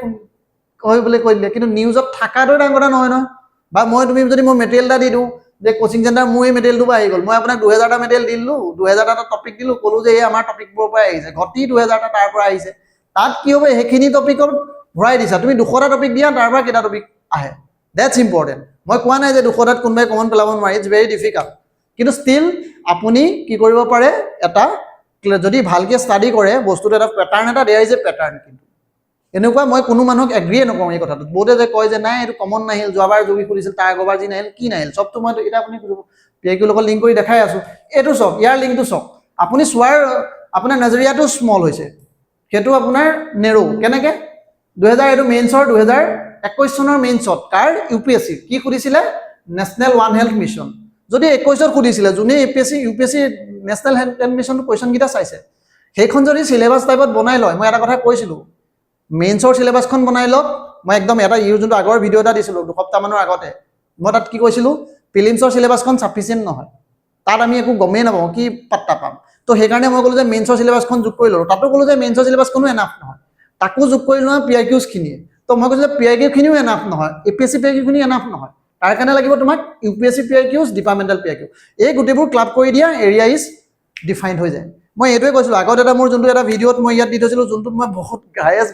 কই বলে কৈ দিলে কিন্তু নিউজত থাকাটো ডাঙৰ কথা নহয় নহয় বা মই তুমি যদি মই মেটেৰিয়েল এটা দি দিওঁ যে কোচিং চেণ্টাৰ মোৰ এই মেটেৰিয়েলটো পাই গ'ল মই আপোনাক 2000টা মেটেৰিয়েল দিলো 2000টা টপিক দিলো ক'লো যে এই আমাৰ টপিকবোৰৰ পৰা আহিছে ঘটি 2000টা তাৰ পৰা আহিছে তাত কি হ'ব সেইখিনি টপিকত ভৰাই দিছা তুমি 200টা টপিক দিয়া তাৰ পৰা কেইটা টপিক আহে দ্যাটছ ইম্পৰ্টেণ্ট মই কোৱা নাই যে 200টাত কোনবাই কমন পেলাব নোৱাৰে ইটস ভেৰি ডিফিকাল্ট কিন্তু ষ্টিল আপুনি কি কৰিব পাৰে এটা যদি ভালকে ষ্টাডি কৰে বস্তুটো এটা প্যাটাৰ্ন এটা দেয়াৰ ইজ এ প্যাটাৰ্ন কিন্তু এনেকুৱা মই কোনো মানুহক এগ্ৰিয়ে নকৰোঁ এই কথাটো বহুতে যে কয় যে নাই এইটো কমন নাহিল যোৱাবাৰ জুবি খুলিছিল তাৰ আগৰবাৰ যি নাহিল কি নাহিল চবটো মই এটা আপুনি পিআইকিউৰ লগত লিংক কৰি দেখাই আছো এইটো চাওক ইয়াৰ লিংকটো চাওক আপুনি চোৱাৰ আপোনাৰ নজৰিয়াটো স্মল হৈছে সেইটো আপোনাৰ নেৰো কেনেকে 2000 এইটো মেইনছৰ 2021 চনৰ মেইনছত কাৰ ইউপিএসসি কি খুলিছিলে নেশনেল ওৱান হেল্থ মিছন যদি 21ত খুলিছিলে যোনে ইউপিএসসি নেশনেল হেল্থ মিছনটো কোৱেশ্চন কিটা চাইছে সেইখন যদি সিলেবাস টাইপত বনাই লয় মই এটা কথা কৈছিলো মেইনছৰ সিলেবাসখন বনাই লওক মই একদম এটা যোনটো আগৰ ভিডিও এটা দিছিলো 2 সপ্তাহ মানৰ আগতে মই তাত কি কৈছিলো প্ৰিলিমছৰ সিলেবাসখন সাফিচিয়েন্ট নহয় তাত আমি একো গমেই নাপাওঁ কি পাত্তা পাম তো সেইকাৰণে মই ক'লো যে মেইনছৰ সিলেবাসখন যোগ কৰি ললো তাতো ক'লো যে মেইনছৰ সিলেবাসখনো এনাফ নহয় তাকো যোগ কৰি লোৱা পিআইকিউজ খিনিয়ে তো মই কৈছো যে পিআইকিউ খিনিও এনাফ নহয় এপিএসসি পিআইকিউ খিনি এনাফ নহয় তাৰ কাৰণে লাগিব তোমাক ইউপিএসসি পিআইকিউজ ডিপাৰ্টমেন্টাল পিআইকিউ এই গুটেবোৰ ক্লাব কৰি দিয়া এৰিয়া ইজ ডিফাইন্ড হৈ যায় মই এইটোৱে কৈছিলো আগত এটা মোৰ যোনটো এটা ভিডিওত মই ইয়াত দি থৈছিলো যোনটো মই বহুত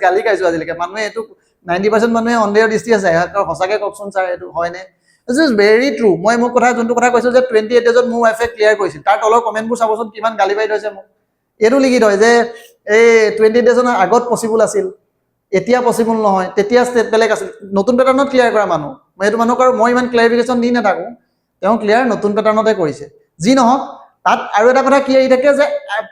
গালি খাইছো আজিলৈকে মানুহে এইটো 90% মানুহে অনলাইনৰ দৃষ্টি আছে সঁচাকে কওকচোন ছাৰ এইটো হয়নে দিস ইজ ভেৰি ট্ৰু মই মোৰ কথা যোনটো কথা কৈছো যে 28 ডেজত মোৰ ৱাইফে ক্লিয়াৰ কৰিছিল তাৰ তলৰ কমেন্টবোৰ চাবচোন কিমান গালি পাই থৈছে মোক এইটো লিখি থয় যে এই 28 ডেজৰ আগত পসিবল আছিল এতিয়া পসিবল নহয় তেতিয়া ষ্টেপ বেলেগ আছিল নতুন প্যাটাৰ্নত ক্লিয়াৰ কৰা মানুহ মই এইটো মানুহক আৰু মই ইমান ক্লিয়াৰিফিকেশ্যন দি নাথাকো তেওঁ ক্লিয়াৰ নতুন প্যাটাৰ্নতে কৰিছে যি নহওক তাত আৰু এটা কথা কি আহি থাকে যে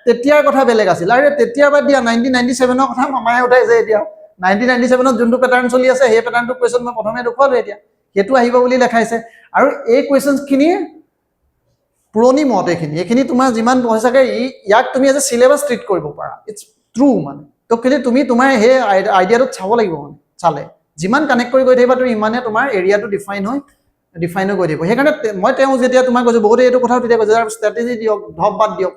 তেতিয়াৰ কথা বেলেগ আছিল আৰু তেতিয়াৰ বাদ দিয়া 1997 ৰ কথা মামায়ে উঠাইছে এতিয়া 1997 ত যোনটো প্যাটাৰ্ন চলি আছে সেই প্যাটাৰ্নটো কোৱেশ্চন মই প্ৰথমে দেখুৱালো এতিয়া হেতু আহিব বুলি দেখাইছে আৰু এই কোৱেশ্চনছ খিনি পুৰণি মত এইখিনি তোমাৰ যিমান পইচাকে ইয়াক তুমি এজ এ সিলেবাস ট্ৰিট কৰিব পাৰা ইটস ট্ৰু মানে তো কেলে তুমি তোমাৰ হে আইডিয়াটো চাব লাগিব মানে চালে যিমান কানেক্ট কৰি গৈ থাকিবা তুমি ইমানে তোমাৰ এৰিয়াটো ডিফাইন হৈ গৈ থাকিব সেইকাৰণে মই তেওঁ যেতিয়া তোমাক কৈছো বহুতে এইটো কথা তেতিয়া কৈছে ষ্ট্ৰেটেজি দিয়ক ধপ বাদ দিয়ক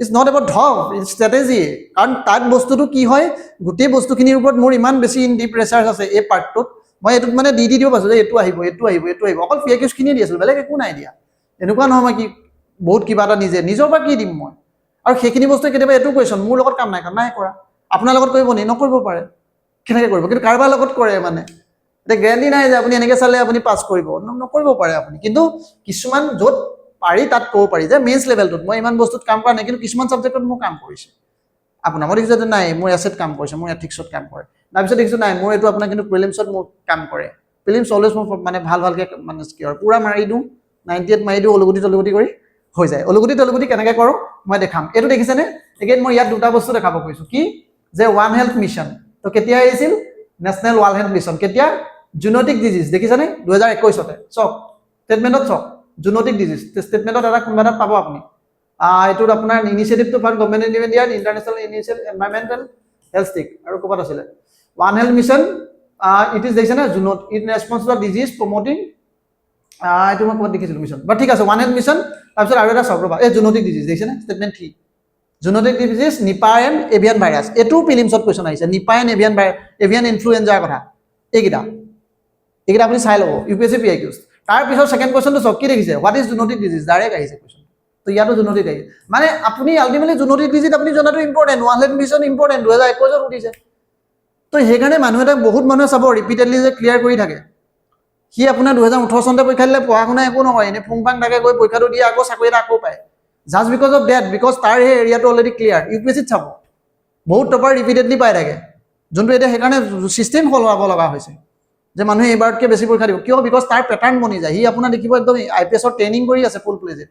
ইটস নট এবাউট ধপ ইটস ষ্ট্ৰেটেজি কাৰণ তাত বস্তুটো কি হয় গোটেই বস্তুখিনিৰ ওপৰত মোৰ ইমান বেছি ইন ডিপ ৰিচাৰ্চ আছে এই পাৰ্টটোত মই এইটোত মানে দি দিব পাইছো যে এইটো আহিব অকল পিআইকিউজ খিনি দি আছিলো বেলেগ একো নাই দিয়া এনেকুৱা নহয় মই কি বহুত কিবা এটা নিজৰ পৰা কি দিম মই আৰু সেইখিনি বস্তু কেতিয়াবা এইটো কুৱেশ্যন মোৰ লগত কাম নাই কৰা আপোনাৰ লগত কৰিব নি নকৰিব পাৰে কেনেকৈ কৰিব কিন্তু কাৰোবাৰ লগত কৰে মানে এটা গ্যাৰান্টি নাই যে আপুনি এনেকৈ চালে আপুনি পাছ কৰিব নকৰিব পাৰে আপুনি কিন্তু কিছুমান য'ত পাৰি তাত ক'ব পাৰি যে মেইনছ লেভেলটোত মই ইমান বস্তুত কাম কৰা নাই কিন্তু কিছুমান ছাবজেক্টত মোৰ কাম কৰিছে আপোনাৰ মই দেখিছোঁ যে নাই মোৰ এছেট কাম কৰিছে মোৰ এথিক্সত কাম কৰে তাৰপিছত দেখিছোঁ নাই মোৰ এইটো আপোনাৰ কিন্তু প্ৰিলিমছত মোৰ কাম কৰে প্ৰিলিমছ অলৱেজ মোৰ মানে ভালকৈ মানে কি আৰু পূৰা মাৰি দিওঁ 98 মাৰি দিওঁ অলুগুটি কৰি হৈ যায় অলুগুটি কেনেকৈ কৰোঁ মই দেখাম এইটো দেখিছেনে এগেইন মই ইয়াত দুটা বস্তু দেখাব কৈছোঁ কি যে ওৱান হেল্থ মিছন তো কেতিয়া আহিছিল নেশনেল ওৱান হেল্থ মিছন কেতিয়া জুনোটিক ডিজিজ দেখিছেনে 2021তে চক ষ্টেটমেণ্টত চক জুনোটিক ডিজিজ ষ্টেটমেণ্টত এটা কোনোবা এটা পাব আপুনি এইটোত আপোনাৰ ইনিচিয়েটিভটো for government of India international initiative environmental health stick আৰু ক'ৰবাত আছিলে one health mission it is দেখিছেনে zoonotic in response to disease promoting এইটো মই ক'ৰবাত দেখিছিলোঁ মিছন বাট ঠিক আছে ওৱান হেল্থ মিছন তাৰপিছত আৰু এটা চাওক ৰ'বা এই জুনোটিক ডিজিজ দেখিছেনে statement 3 zoonotic disease Nipah and avian virus এইটো প্ৰিলিমছত কুৱেশ্যন আহিছে নিপা এণ্ড এভিয়ান ইনফ্লুৱেঞ্জাৰ কথা এইকেইটা আপুনি চাই ল'ব ইউপিএসসি পিআইকিউজ তাৰপিছত ছেকেণ্ড কুৱেশ্যনটো চক কি দেখিছে what is zoonotic disease direct আহিছে কুৱেশ্যন তো ইয়াতো জুনোটিক আহিছে মানে আপুনি আল্টিমেটলি জুনোটিক ডিজিজ আপুনি জনাটো important one health mission important 2021ত উঠিছে তো সেইকাৰণে বহুত মানুহে চাব ৰিপিটেডলি যে ক্লিয়াৰ কৰি থাকে সি আপোনাৰ 2018 চনতে পৰীক্ষা দিলে পঢ়া শুনা একো নহয় এনে ফুংপাং থাকে গৈ পৰীক্ষাটো দিয়ে আকৌ চাকৰি এটা আকৌ পায় just because of that because তাৰ সেই এৰিয়াটো অলৰেডি ক্লিয়াৰ ইউপিএসসিত চাব বহুত টপাৰ ৰিপিটেডলি পাই থাকে যোনটো এতিয়া সেইকাৰণে ছিষ্টেম সলুৱাব লগা হৈছে যে মানুহে এইবাৰতকৈ বেছি পৰীক্ষা দিব কিয় বিকজ তাৰ পেটাৰ্ণ বনি যায় সি আপোনাৰ দেখিব একদম আইপিএছৰ ট্ৰেইনিং কৰি আছে ফুল প্লেজেড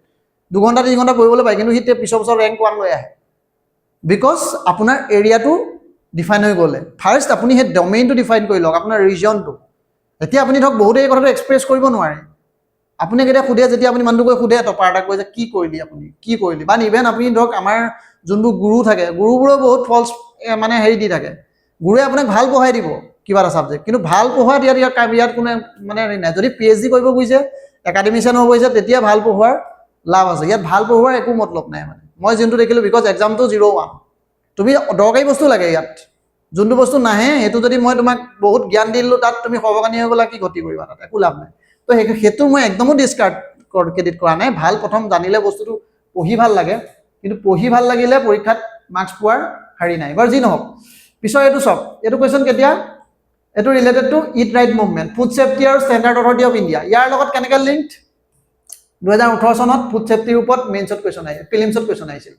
2 ঘণ্টা 3 ঘণ্টা কৰিবলৈ পায় কিন্তু সি পিছৰ বছৰ ৰেংক 1 লৈ আহে বিকজ আপোনাৰ এৰিয়াটো ডিফাইন হৈ গ'লে ফাৰ্ষ্ট আপুনি সেই ডমেইনটো ডিফাইন কৰি লওক আপোনাৰ ৰিজনটো এতিয়া আপুনি ধৰক বহুতে এই কথাটো এক্সপ্ৰেছ কৰিব নোৱাৰে আপুনি কেতিয়া সোধে যেতিয়া আপুনি মানুহটোক সোধে টপাৰ এটাক কৈ যে কি কৰিলি বা ইভেন আপুনি ধৰক আমাৰ যোনবোৰ গুৰু থাকে গুৰুবোৰেও বহুত ফল্ছ মানে হেৰি দি থাকে গুৰুৱে আপোনাক ভাল পঢ়াই দিব কিবা এটা ছাবজেক্ট, কিন্তু ভাল পঢ়োৱাত ইয়াত কোনো মানে হেৰি নাই। যদি PhD কৰিব খুজিছে, একাডেমিচিয়ান হ'ব খুজিছে, তেতিয়া ভাল পঢ়োৱাৰ লাভ আছে। ইয়াত ভাল পঢ়োৱাৰ একো মতলব নাই মানে, মই যোনটো দেখিলোঁ, বিকজ এক্সামটো 0-1, তুমি দৰকাৰী বস্তু লাগে ইয়াত, যোনটো বস্তু নাহে সেইটো যদি মই তোমাক বহুত জ্ঞান দিলোঁ, তাত তুমি সৰ্বকানী হৈ গ'লা, কি গতি কৰিবা, তাত একো লাভ নাই। তো সেইটো মই একদমো ডিছকাৰ্ড ক্ৰেডিট কৰা নাই। ভাল, প্ৰথম জানিলে বস্তুটো পঢ়ি ভাল লাগে, কিন্তু পঢ়ি ভাল লাগিলে পৰীক্ষাত মাৰ্কছ পোৱাৰ হেৰি নাই। বাৰু যি নহওক, পিছৰ এইটো চাওক, এইটো কুৱেশ্যন কেতিয়া, এইটো related to eat right movement, food safety আৰু ষ্টেণ্ডাৰ্ড অথৰিটি অফ ইণ্ডিয়া। ইয়াৰ লগত কেনেকৈ লিংকড, 2018 চনত ফুড ছেফটিৰ ওপৰত মেইনছত কুৱেশ্যন আহিছিল, প্ৰিলিমছত কুৱেশ্যন আহিছিল,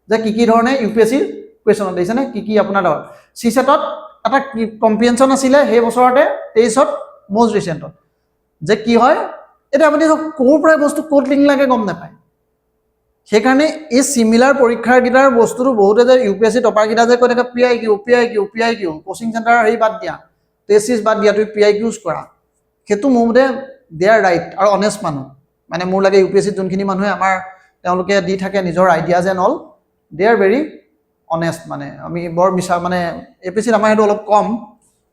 যে কি ধৰণে UPSCৰ কুৱেশ্যনত দেখিছেনে, কি আপোনাৰ লগত CSET-ত এটা কম্প্ৰিহেনশ্যন আছিলে সেই বছৰতে, 23ত মষ্ট ৰিচেণ্টত, যে কি হয়, এতিয়া আপুনি ক'ৰ পৰা বস্তু ক'ত লিংক লাগে গম নাপায়। সেইকাৰণে এই চিমিলাৰ পৰীক্ষাৰকেইটাৰ বস্তুটো বহুতে যে UPSC টপাৰকেইটা যে কৈ থাকে PIQ, কোচিং চেণ্টাৰ হেৰি বাদ দিয়া, টেষ্ট বাদ দিয়া, তুমি PIQs কৰা, সেইটো মোৰ মতে দে আৰ ৰাইট আৰু অনেষ্ট মানুহ। মানে মোৰ লাগে UPSCত যোনখিনি মানুহে আমাৰ তেওঁলোকে দি থাকে নিজৰ ideas and all, they are very honest. মানে আমি বৰ মিছা, মানে APSCত আমাৰ সেইটো অলপ কম,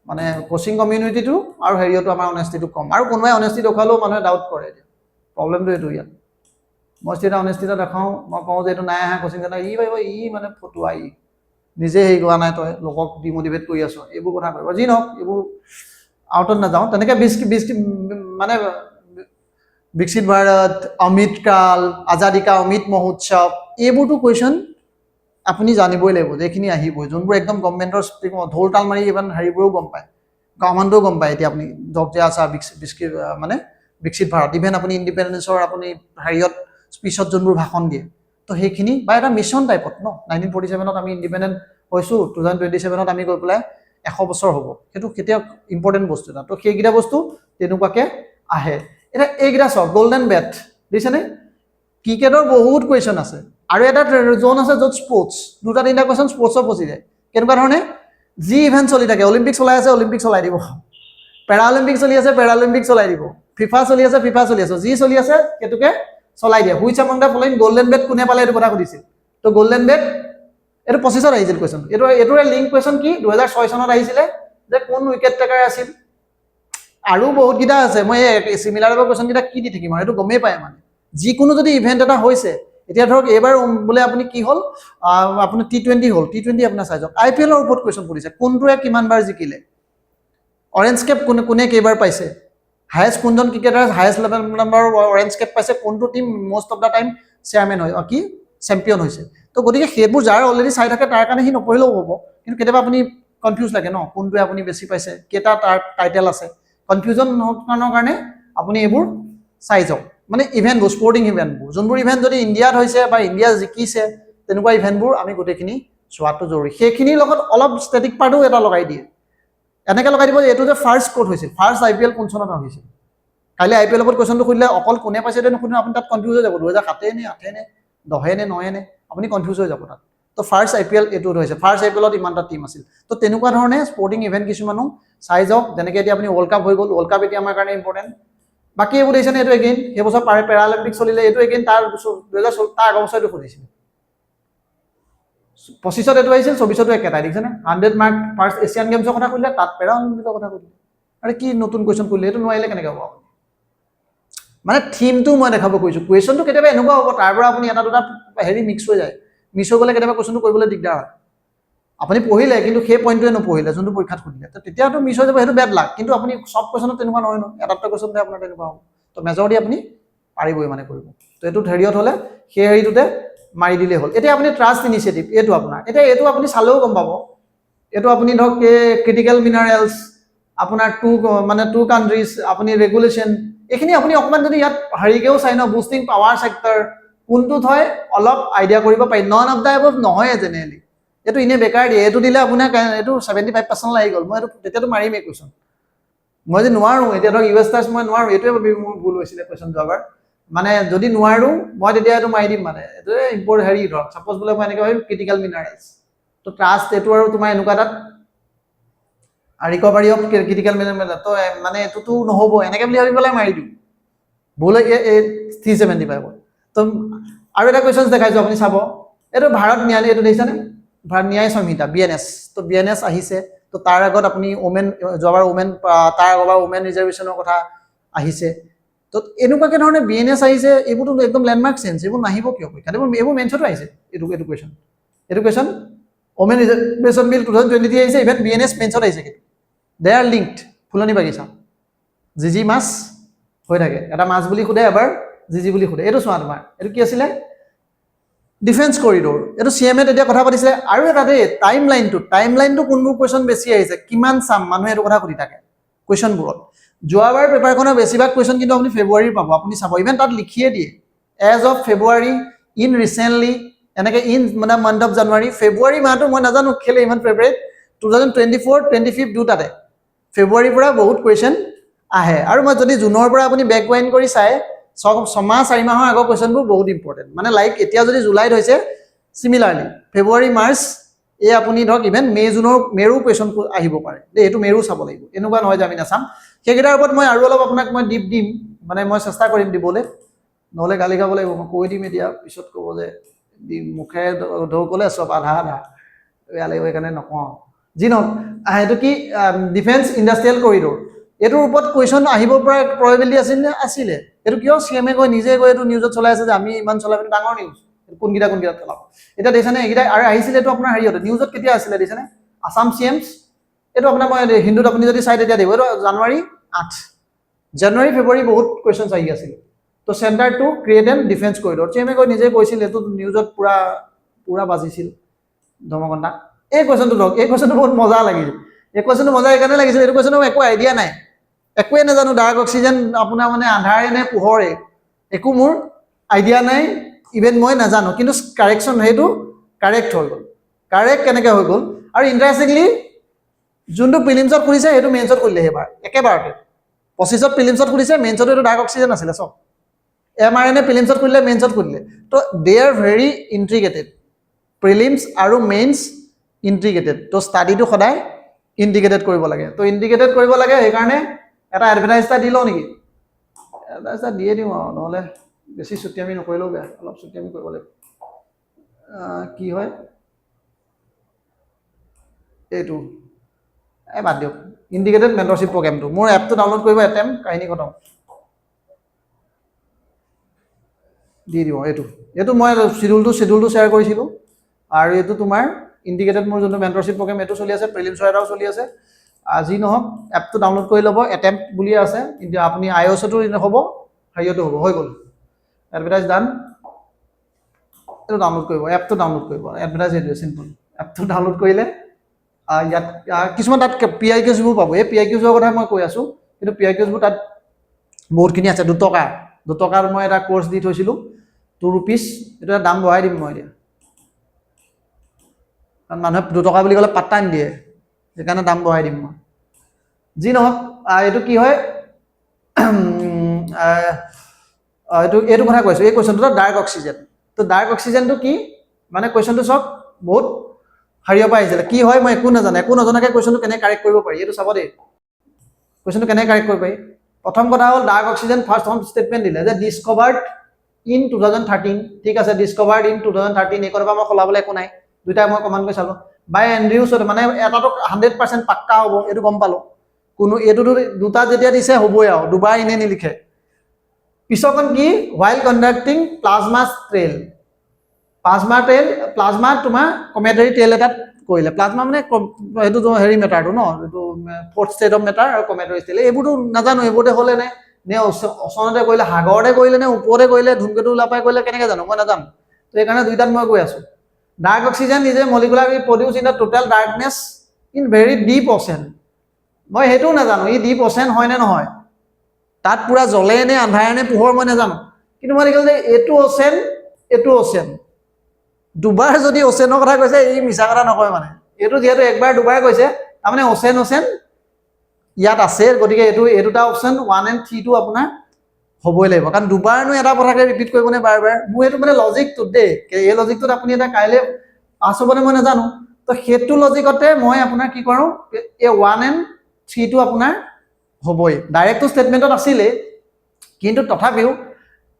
মানে কোচিং কমিউনিটিটো আৰু হেৰিয়তো আমাৰ অনেষ্টিটো কম, আৰু কোনোবাই অনেষ্টি দেখুৱালেও মানুহে ডাউট কৰে। প্ৰব্লেমটো এইটো ইয়াত, মই যেতিয়া অনেষ্টিটা দেখাওঁ, মই কওঁ যে এইটো নাই আহা কোচিং চেণ্টাৰ, পাৰিব, মানে ফটুৱা, নিজে হেৰি কৰা নাই, তই লোকক ডিমটিভেট কৰি আছ, এইবোৰ কথা কৰিব। যি নহওক, এইবোৰ আউটত নাযাওঁ। তেনেকৈ মানে বিকশিত ভাৰত, অমৃত কাল, আজাদী কা অমৃত মহোৎসৱ, এইবোৰতো কুৱেশ্যন আপুনি জানিবই লাগিব, যিখিনি আহিবই, যোনবোৰ একদম গভৰ্ণমেণ্টৰ ঢোল তাল মাৰি ইমান হেৰিবোৰেও গম পায়, গভৰ্ণমেণ্টেও গম পায়। এতিয়া আপুনি জব যে আছে মানে বিকশিত ভাৰত, ইভেন আপুনি ইণ্ডিপেণ্ডেঞ্চৰ আপুনি হেৰিয়ত স্পীচত যোনবোৰ ভাষণ দিয়ে, তো সেইখিনি বা এটা মিছন টাইপত ন, 1947ত আমি ইণ্ডিপেণ্ডেণ্ট হৈছোঁ, 2027ত আমি গৈ পেলাই 100 বছৰ হ'ব, সেইটো কেতিয়া ইম্পৰ্টেণ্ট বস্তু এটা। তো সেইকেইটা বস্তু তেনেকুৱাকৈ আহে। এতিয়া এইকেইটা চাওক, গল্ডেন বেট দিছেনে, ক্ৰিকেটৰ বহুত কুৱেশ্যন আছে, আৰু এটা জোন আছে য'ত স্পৰ্টছ, 2-3টা কুৱেশ্যন স্পৰ্টছৰ ফচি যায়। কেনেকুৱা ধৰণে, যি ইভেণ্ট চলি থাকে, অলিম্পিক চলাই আছে, অলিম্পিক চলাই দিব, পেৰালিম্পিক চলি আছে, পেৰালিম্পিক চলাই দিব, ফিফা চলি আছে, ফিফা চলি আছে, যি চলি আছে সেইটোকে চলাই দিয়ে। Which among the following golden bat কোনে পালে, এইটো কথা সুধিছিল। তো গল্ডেন বেট এইটো 25ত আহিছিল কুৱেশ্যন, এইটোৰে লিংক কুৱেশ্যন কি, 2006 চনত আহিছিলে, যে কোন উইকেট টেকাৰ আছিল। আৰু বহুতকেইটা আছে, মই এই চিমিলাৰ কুৱেশ্যনকেইটা কি দি থাকিম আৰু, এইটো গমেই পায় মানে, যিকোনো যদি ইভেণ্ট এটা হৈছে, এতিয়া ধৰক এইবাৰ বোলে আপুনি কি হ'ল, আপুনি T20 হ'ল, T20 আপোনাৰ চাই যাওক, IPL-ৰ ওপৰত কুৱেশ্যন সুধিছে, কোনটোৱে কিমানবাৰ জিকিলে, অৰেঞ্জ কেপ কোনে কেইবাৰ পাইছে, হায়েষ্ট কোনজন ক্ৰিকেটাৰ হায়েষ্ট লেভেল নাম্বাৰৰ অৰেঞ্জ কেপ পাইছে, কোনটো team most of the time chairman হয়, কি চেম্পিয়ন হৈছে। তো গতিকে সেইবোৰ যাৰ অলৰেডি চাই থাকে তাৰ কাৰণে সি নপঢ়িলেও হ'ব, কিন্তু কেতিয়াবা আপুনি কনফিউজ লাগে ন, কোনটোৱে আপুনি বেছি পাইছে, কেইটা তাৰ টাইটেল আছে, কনফিউজন নোহোৱাৰ কাৰণে আপুনি এইবোৰ চাই যাওক। মানে ইভেণ্টবোৰ, স্পৰ্টিং ইভেণ্টবোৰ, যোনবোৰ ইভেণ্ট যদি ইণ্ডিয়াত হৈছে বা ইণ্ডিয়া জিকিছে, তেনেকুৱা ইভেণ্টবোৰ আমি গোটেইখিনি চোৱাটো জৰুৰী। সেইখিনিৰ লগত অলপ ষ্টেটিক পাৰ্টো এটা লগাই দিয়ে, এনেকৈ লগাই দিব, এইটো যে ফাৰ্ষ্ট ক'ত হৈছিল, ফাৰ্ষ্ট IPL কোন চনত হৈছিল। কাইলৈ IPL-ৰ ওপৰত কুৱেশ্যনটো সুধিলে অকল কোনে পাইছে এইটো নুসুধিলে, আপুনি তাত কনফিউজ হৈ যাব, 2007 নে 8 নে 10 নে 9 নে, আপুনি কনফিউজ হৈ যাব তাত। তো ফাৰ্ষ্ট IPL এইটোত হৈছে, ফাৰ্ষ্ট IPL-ত ইমানটা টিম আছিল। তো তেনেকুৱা ধৰণে স্পৰ্টিং ইভেণ্ট কিছুমানো চাই যাওক, যেনেকৈ এতিয়া আপুনি ৱৰ্ল্ড কাপ হৈ গ'ল, ৱৰ্ল্ড কাপ এতিয়া আমাৰ কাৰণে ইম্পৰ্টেণ্ট। বাকী এইবোৰ দেখিছেনে, এইটো এগেইন সেইবছৰ পেৰালিম্পিক চলিলে, এইটো এগেইন তাৰ 2016 তাৰ আগৰ বছৰ এইটো সুধিছিলে, 25ত এইটো আহিছিল, 24তো একেটাই, দেখিছেনে, 100 মাৰ্ক ফাৰ্ষ্ট এছিয়ান গেমছৰ কথা সুধিলে, তাত পেৰালিম্পিকৰ কথা সুধিলে, আৰু কি নতুন কুৱেশ্যন কৰিলে, এইটো নোৱাৰিলে কেনেকৈ হ'ব। মানে থিমটো মই দেখাব খুজিছোঁ, কুৱেশ্যনটো কেতিয়াবা এনেকুৱা হ'ব, তাৰ পৰা আপুনি এটা দুটা হেৰি মিক্স হৈ যায়, মিক্স হৈ গ'লে কেতিয়াবা কুৱেশ্যনটো কৰিবলৈ দিগদাৰ হয়। আপুনি পঢ়িলে কিন্তু সেই পইণ্টটোৱে নপঢ়িলে, যোনটো পৰীক্ষাত সুধিলে, তো তেতিয়াতো মিছ হৈ যাব, সেইটো বেড লাক। কিন্তু আপুনি চব কুৱেশ্যনত তেনেকুৱা নহয় ন, এটা কুৱেশ্যনতে আপোনাৰ তেনেকুৱা হ'ব। তো মেজৰিটি আপুনি পাৰিবই মানে কৰিব। তো এইটোত হেৰিয়ত হ'লে সেই হেৰিটোতে মাৰি দিলেই হ'ল। এতিয়া আপুনি ট্ৰাষ্ট ইনিচিয়েটিভ, এইটো আপোনাৰ, এতিয়া এইটো আপুনি চালেও গম পাব, এইটো আপুনি ধৰক ক্ৰিটিকেল মিনাৰেলছ, আপোনাৰ টু কাণ্ট্ৰিজ, আপুনি ৰেগুলেশ্যন, এইখিনি আপুনি অকণমান যদি ইয়াত হেৰিকেও চাই ন, বুষ্টিং পাৱাৰ ছেক্টৰ, কোনটোত হয় অলপ আইডিয়া কৰিব পাৰি। নন অফ দ্য এবভ নহয়ে জেনেৰেলি, এইটো এনেই বেকাৰ দিয়ে, এইটো দিলে আপোনাৰ এইটো 75% আহি গ'ল, মই এইটো তেতিয়াতো মাৰিমেই কুৱেশ্যন। মই যদি নোৱাৰোঁ, এতিয়া ধৰক US টাচ মই নোৱাৰোঁ, এইটোৱে মোৰ ভুল হৈছিলে কুৱেশ্যন যোৱাবাৰ, মানে যদি নোৱাৰোঁ মই তেতিয়া এইটো মাৰি দিম, মানে এইটোৱে ইম্পৰ্টেণ্ট হেৰি ধৰক, ছাপ'জ বোলে মই এনেকৈ ভাবিম ক্ৰিটিকেল মিনাৰেলছ, তো ট্ৰাষ্ট এইটো আৰু তোমাৰ এনেকুৱা এটাত ৰিকভাৰী অফ ক্ৰিটিকেল মিনাৰেল, তো মানে এইটোতো নহ'ব, এনেকৈ বুলি ভাবি পেলাই মাৰি দিওঁ, ভুল 375। তো আৰু এটা কুৱেশ্যন দেখাইছোঁ, আপুনি চাব, এইটো ভাৰত ন্যায়ালয়, এইটো দেখিছেনে, ভাৰত ন্যায় সংহিতা BNS, তো BNS আহিছে, তো তো তাৰ আগত আপুনি ওমেন যোৱাবাৰ ওমেন তাৰ আগৰবাৰ ওমেন ৰিজাৰ্ভেশ্যনৰ কথা আহিছে তো এনেকুৱাকৈ ধৰণে BNS আহিছে এইবোৰতো একদম লেণ্ডমাৰ্ক চেঞ্জ এইবোৰ নাহিব কিয় পৰীক্ষাত এইবোৰ মেইনছতো আহিছে এডুকেশ্যন ওমেন ৰিজাৰ্ভেশ্যন বিল 2023 আহিছে ইভেন BNS মেইনছত আহিছে কিন্তু দে আৰ লিংকড ফুলনি বাগিচা জিজি মাছ হৈ থাকে এটা মাছ বুলি সোধে এবাৰ জিজি বুলি সোধে এইটো চোৱা তোমাৰ এইটো কি আছিলে ডিফেন্স কৰিডৰ এইটো CMA তেতিয়া কথা পাতিছিলে আৰু এটা দেই টাইমলাইনটো কোনবোৰ কুৱেশ্যন বেছি আহিছে কিমান চাম মানুহে এইটো কথা সুধি থাকে কুৱেশ্যনবোৰত যোৱাবাৰ পেপাৰখনৰ বেছিভাগ কুৱেশ্যন কিন্তু আপুনি ফেব্ৰুৱাৰীৰ পাব আপুনি চাব ইভেন তাত লিখিয়ে দিয়ে as of February in recently এনেকৈ ইন মানে মান্থ অফ জানুৱাৰী ফেব্ৰুৱাৰী মাহটো মই নাজানো কেলে ইমান ফেভৰেট 2024-25 দুটাতে ফেব্ৰুৱাৰীৰ পৰা বহুত কুৱেশ্যন আহে আৰু মই যদি জুনৰ পৰা আপুনি বেকৱাইণ্ড কৰি চাই ছমাহ 4 মাহৰ আগৰ কুৱেশ্যনবোৰ বহুত ইম্পৰ্টেণ্ট মানে লাইক এতিয়া যদি জুলাইত হৈছে চিমিলাৰলি ফেব্ৰুৱাৰী মাৰ্চ এই আপুনি ধৰক ইভেন জুনৰ মেৰো কুৱেশ্যন আহিব পাৰে দেই এইটো মেৰো চাব লাগিব এনেকুৱা নহয় যে আমি নাচাম সেইকেইটাৰ ওপৰত মই আৰু অলপ আপোনাক মই ডিপ দিম মানে মই চেষ্টা কৰিম দিবলৈ নহ'লে গালি খাব লাগিব মই কৈ দিম এতিয়া পিছত ক'ব যে মুখে ক'লে চব আধা বেয়া লাগিব সেইকাৰণে নকওঁ যি নহওক এইটো কি ডিফেন্স ইণ্ডাষ্ট্ৰিয়েল কৰিডৰ এইটোৰ ওপৰত কুৱেশ্যন আহিব পৰা প্ৰবেবিলিটি আছিলে এইটো কিয় CMA গৈ নিজে গৈ এইটো নিউজত চলাই আছে যে আমি ইমান চলাই পিনে ডাঙৰ নিউজ কোনকেইটা চলাব এতিয়া দেখিছেনে এইকেইটা আৰু আহিছিলে এইটো আপোনাৰ হেৰিয়তে নিউজত কেতিয়া আছিলে দেখিছেনে আছাম CMs এইটো আপোনাৰ মই হিন্দুত আপুনি যদি চাই তেতিয়া দিব এইটো জানুৱাৰী 8 ফেব্ৰুৱাৰী বহুত কুৱেশ্যনছ আহি আছিলে তো centre two create and defence corridor CMA গৈ নিজে কৈছিল এইটো নিউজত পুৰা বাজিছিল ধৰ্মকন্তা এই কুৱেশ্যনটো ধৰক এই কুৱেশ্যনটো বহুত মজা লাগিল এই কুৱেশ্যনটো মজা এইকাৰণে লাগিছিল এইটো কুৱেশ্যনৰ একো আইডিয়া নাই একোৱে নাজানো ডাৰ্ক অক্সিজেন আপোনাৰ মানে আন্ধাৰে নে পোহৰে একো মোৰ আইডিয়া নাই ইভেন মই নাজানো কিন্তু কাৰেকশ্যন সেইটো কাৰেক্ট হৈ গ'ল কাৰেক্ট কেনেকৈ হৈ গ'ল আৰু ইণ্টাৰেষ্টিংলি যোনটো প্ৰিলিমছত সুধিছে সেইটো মেইনছত কৰিলে সেইবাৰ একেবাৰতে 25ত প্ৰিলিমছত সুধিছে মেইনছতো এইটো ডাৰ্ক অক্সিজেন আছিলে চব mRNA প্ৰিলিমছত কৰিলে মেইনছত কৰিলে তো দে আৰ ভেৰি ইণ্ট্ৰিগেটেড প্ৰিলিমছ আৰু মেইনছ ইণ্ট্ৰিগেটেড তো ষ্টাডিটো সদায় ইণ্টিগ্ৰেটেড কৰিব লাগে তো ইণ্টিগ্ৰেটেড কৰিব লাগে সেইকাৰণে এটা এডভাৰটাইজ এটা দি লওঁ নেকি এডভাৰটাইজ এটা দিয়ে দিওঁ আৰু নহ'লে বেছি ছুটি আমি নকৰিলেও বেয়া অলপ ছুটি আমি কৰিব লাগিব কি হয় এইটো বাদ দিয়ক ইণ্টিগ্ৰেটেড মেণ্টৰশ্বিপ প্ৰগ্ৰেমটো মোৰ এপটো ডাউনলোড কৰিব এটেম কাহিনী খতম দি দিওঁ এইটো মই শ্বিডিউলটো শ্বেয়াৰ কৰিছিলোঁ আৰু এইটো তোমাৰ ইণ্টিগ্ৰেটেড মোৰ যোনটো মেণ্টৰশ্বিপ প্ৰগ্ৰেম এইটো চলি আছে প্ৰিলিমছৰ এটাও চলি আছে আজি নহওক এপটো ডাউনলোড কৰি ল'ব এটেম্প বুলি আছে কিন্তু আপুনি iOS-তো হ'ব হেৰিয়তো হ'ব হৈ গ'ল এডভাৰটাইজ ডান এইটো ডাউনলোড কৰিব এপটো ডাউনলোড কৰিব এডভাৰটাইজ এইটোৱে চিম্পল এপটো ডাউনলোড কৰিলে ইয়াত কিছুমান তাত PIQsবোৰ পাব এই PIQsৰ কথা মই কৈ আছোঁ কিন্তু PIQsবোৰ তাত বহুতখিনি আছে 2 টকাৰ মই এটা কোৰ্চ দি থৈছিলোঁ 2 rupees এইটো এটা দাম বঢ়াই দিম মই এতিয়া কাৰণ মানুহে 2 টকা বুলি ক'লে পাত্তা নিদিয়ে সেইকাৰণে দাম বঢ়াই দিম মই যি নহওক এইটো কি হয় এইটো কথা কৈছোঁ এই কুৱেশ্যনটো ডাৰ্ক অক্সিজেন তো ডাৰ্ক অক্সিজেনটো কি মানে কুৱেশ্যনটো চব বহুত হাৰিয়াৰ পৰা আহিছিলে কি হয় মই একো নজনাকৈ কুৱেশ্যনটো কেনেকৈ কাৰেক্ট কৰিব পাৰি এইটো চাব দেই কুৱেশ্যনটো কেনেকৈ কাৰেক্ট কৰিব পাৰি প্ৰথম কথা হ'ল ডাৰ্ক অক্সিজেন ফাৰ্ষ্ট ষ্টেটমেণ্ট দিলে যে ডিছকভাৰ্ড ইন 2013 ঠিক আছে ডিছকভাৰ্ড ইন 2013 এইকণৰ পৰা মই সলাবলৈ একো নাই দুইটাই মই কমাণ্ড কৰি চালোঁ বাই এণ্ড্ৰিউছত মানে এটাতো 100% পাক্কা হ'ব এইটো গম পালোঁ কোনো এইটোতো দুটা যেতিয়া দিছে হ'বই আৰু দুবাৰ এনেই নিলিখে পিছৰখন কি while conducting plasma trail plasma তোমাৰ কমেটাৰী টেল এটাত কৰিলে প্লাজমা মানে এইটো হেৰি মেটাৰটো ন এইটো ফৰ্থ ষ্টেট অফ মেটাৰ আৰু কমেটাৰী টেল এইবোৰতো নাজানো এইবোৰতে হ'লে নে অচনতে কৰিলে সাগৰতে কৰিলে নে ওপৰতে কৰিলে ধুমকেতু ওলাপাই কৰিলে কেনেকৈ জানো মই নাজানো তো সেইকাৰণে দুইটাত মই কৈ আছোঁ dark oxygen is a molecularly produce in the total darkness in very deep ocean মই সেইটোও নাজানো ই ডিপ অচেন হয় নে নহয় তাত পুৰা জ্বলে নে আন্ধাৰে নে পোহৰ মই নাজানো কিন্তু মই দেখিলোঁ যে এইটো অচেন দুবাৰ যদি অচেনৰ কথা কৈছে ই মিছা কথা নকয় মানে এইটো যিহেতু একবাৰ দুবাৰ কৈছে তাৰমানে অচেন ইয়াত আছে গতিকে এই দুটা অপশ্যন 1 and 3 টো আপোনাৰ হ'বই লাগিব কাৰণ দুবাৰনো এটা কথাকে ৰিপিট কৰিবনে বাৰ মোৰ এইটো মানে লজিকটোত দেই এই লজিকটোত আপুনি এটা কাইলৈ পাছ হ'বনে মই নাজানো তো সেইটো লজিকতে মই আপোনাৰ কি কৰোঁ এই 1 and 3 টো আপোনাৰ হ'বই ডাইৰেক্টটো ষ্টেটমেণ্টত আছিলে কিন্তু তথাপিও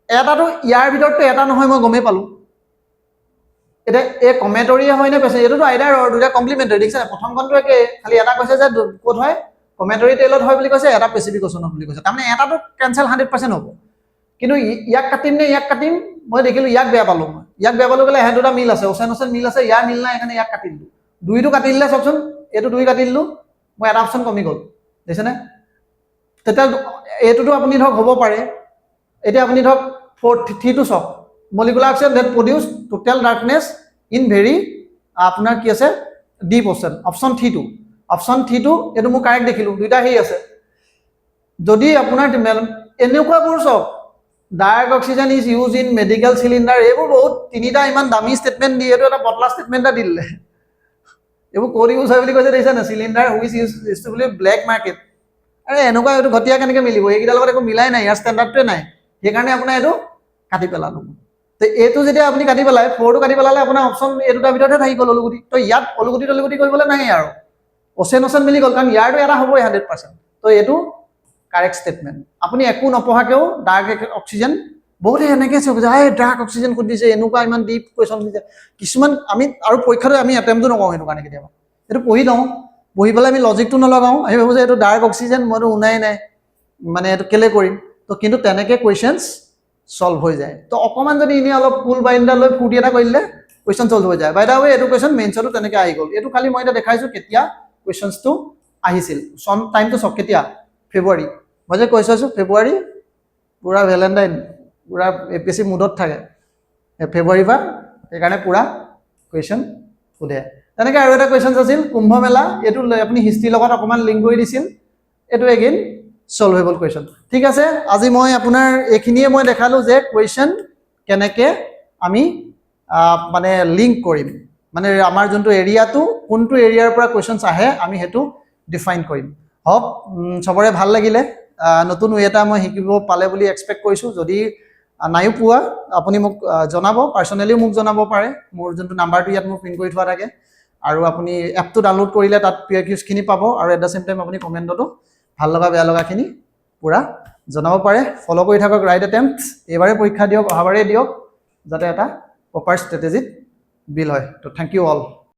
এটাতো ইয়াৰ ভিতৰততো এটা নহয় মই গমেই পালোঁ এটা এই কমেণ্টৰীয়ে হয় নে পেচেণ্ট এইটোতো আইডাৰ দুটা কমপ্লিমেণ্টাৰী দেখিছে নাই প্ৰথমখনটো একে খালি এটা কৈছে যে ক'ত হয় কমেণ্টৰী টেইলত হয় বুলি কৈছে এটা স্পেচিফিকেশ্যনত বুলি কৈছে তাৰমানে এটাটো কেঞ্চেল 100% হ'ব কিন্তু ইয়াক কাটিম নে ইয়াক কাটিম মই দেখিলোঁ ইয়াক বেয়া পালোঁ মই ইয়াক বেয়া পালোঁ গ'লে এহেঁত দুটা মিল আছে ওচৰে মিল আছে ইয়াৰ মিল নাই সেইকাৰণে ইয়াক কাটি দিলোঁ দুইটো কাটি দিলে চাওকচোন এইটো দুই কাটি দিলোঁ মই এটা অপশ্যন কমি গ'ল দেখিছেনে তেতিয়া এইটোতো আপুনি ধৰক হ'ব পাৰে এতিয়া আপুনি ধৰক 4 3টো চাওক molecular oxygen that produce total darkness in very আপোনাৰ কি আছে ডিপ অপশ্যন অপশ্যন 3টো অপশ্যন 3টো এইটো মই কাৰেক্ট দেখিলোঁ দুইটা হেৰি আছে যদি আপোনাৰ এনেকুৱাবোৰ চাওক dark oxygen is use in medical cylinder এইবোৰ বহুত তিনিটা ইমান দামী ষ্টেটমেণ্ট দিয়ে এইটো এটা পতলা ষ্টেটমেণ্ট এটা দি দিলে এইবোৰ ক'ত ইউজ হয় বুলি কৈছে দেখিছে না চিলিণ্ডাৰ হুইচ ইউজ টু বুলি ব্লেক মাৰ্কেট আৰে এনেকুৱা এইটো ঘটীয়া কেনেকৈ মিলিব এইকেইটাৰ লগত একো মিলাই নাই ইয়াৰ ষ্টেণ্ডাৰ্ডটোৱে নাই সেইকাৰণে আপোনাৰ এইটো কাটি পেলালোঁ তো এইটো যেতিয়া আপুনি কাটি পেলাই 4টো কাটি পেলালে আপোনাৰ অপশ্যন এই দুটাৰ ভিতৰতে থাকি গ'ল অলুগুটি তো ইয়াত অলুগুটি কৰিবলৈ নাই আৰু অচেন মিলি গ'ল কাৰণ ইয়াৰটো এটা হ'বই 100% তো এইটো কাৰেক্ট ষ্টেটমেণ্ট আপুনি একো নপঢ়াকেও ডাৰ্ক অক্সিজেন বহুতে এনেকৈ চাব যে ডাৰ্ক অক্সিজেন ক'ত দিছে এনেকুৱা ইমান ডিপ কুৱেশ্যন দিছে কিছুমান আমি আৰু পৰীক্ষাটো আমি এটেম্পটো নকৰোঁ সেইটো কাৰণে কেতিয়াবা এইটো পঢ়ি লওঁ পঢ়ি পেলাই আমি লজিকটো নলগাওঁ আমি ভাবোঁ যে এইটো ডাৰ্ক অক্সিজেন মইতো শুনাই নাই মানে এইটো কেলে কৰিম তো কিন্তু তেনেকৈ কুৱেশ্যনছ সলভ হৈ যায় তো অকণমান যদি এনেই অলপ কুল বাইণ্ডা লৈ ফূৰ্তি এটা কৰিলে কুৱেশ্যন সলভ হৈ যায় বাই দা ৱে এইটো কুৱেশ্যন মেইনছতো তেনেকৈ আহি গ'ল এইটো খালি মই এতিয়া দেখাইছোঁ কেতিয়া কুৱেশ্যনছটো আহিছিল চন টাইমটো চাওক কেতিয়া ফেব্ৰুৱাৰী মই যে কৈছোঁ ফেব্ৰুৱাৰী পূৰা ভেলেণ্টাইন পূৰা APSC মুডত থাকে ফেব্ৰুৱাৰীৰ পৰা সেইকাৰণে পূৰা কুৱেশ্যন সোধে তেনেকৈ আৰু এটা কুৱেশ্যন আছিল কুম্ভ মেলা এইটো আপুনি হিষ্ট্ৰীৰ লগত অকণমান লিংক কৰি দিছিল এইটো এগেইন সলভেবল কুৱেশ্যন ঠিক আছে আজি মই আপোনাৰ এইখিনিয়ে মই দেখালোঁ যে কুৱেশ্যন কেনেকৈ আমি মানে লিংক কৰিম মানে আমাৰ যোনটো এৰিয়াটো কোনটো এৰিয়াৰ পৰা কুৱেশ্যনছ আহে আমি সেইটো ডিফাইন কৰিম হওক চবৰে ভাল লাগিলে নতুন ৱে এটা মই শিকিব পালে বুলি এক্সপেক্ট কৰিছোঁ যদি নাইও পোৱা আপুনি মোক জনাব পাৰ্চনেলিও মোক জনাব পাৰে মোৰ যোনটো নাম্বাৰটো ইয়াত মোক প্ৰিণ্ট কৰি থোৱা থাকে আৰু আপুনি এপটো ডাউনলোড কৰিলে তাত PYQখিনি পাব আৰু এট দ্য চেম টাইম আপুনি কমেণ্টতো ভাল লগা বেয়া লগাখিনি পূৰা জনাব পাৰে ফ'ল' কৰি থাকক ৰাইট এটেম্পটছ এইবাৰে পৰীক্ষা দিয়ক অহাবাৰে দিয়ক যাতে এটা প্ৰপাৰ ষ্ট্ৰেটেজিত বিল হয় তো থেংক ইউ অল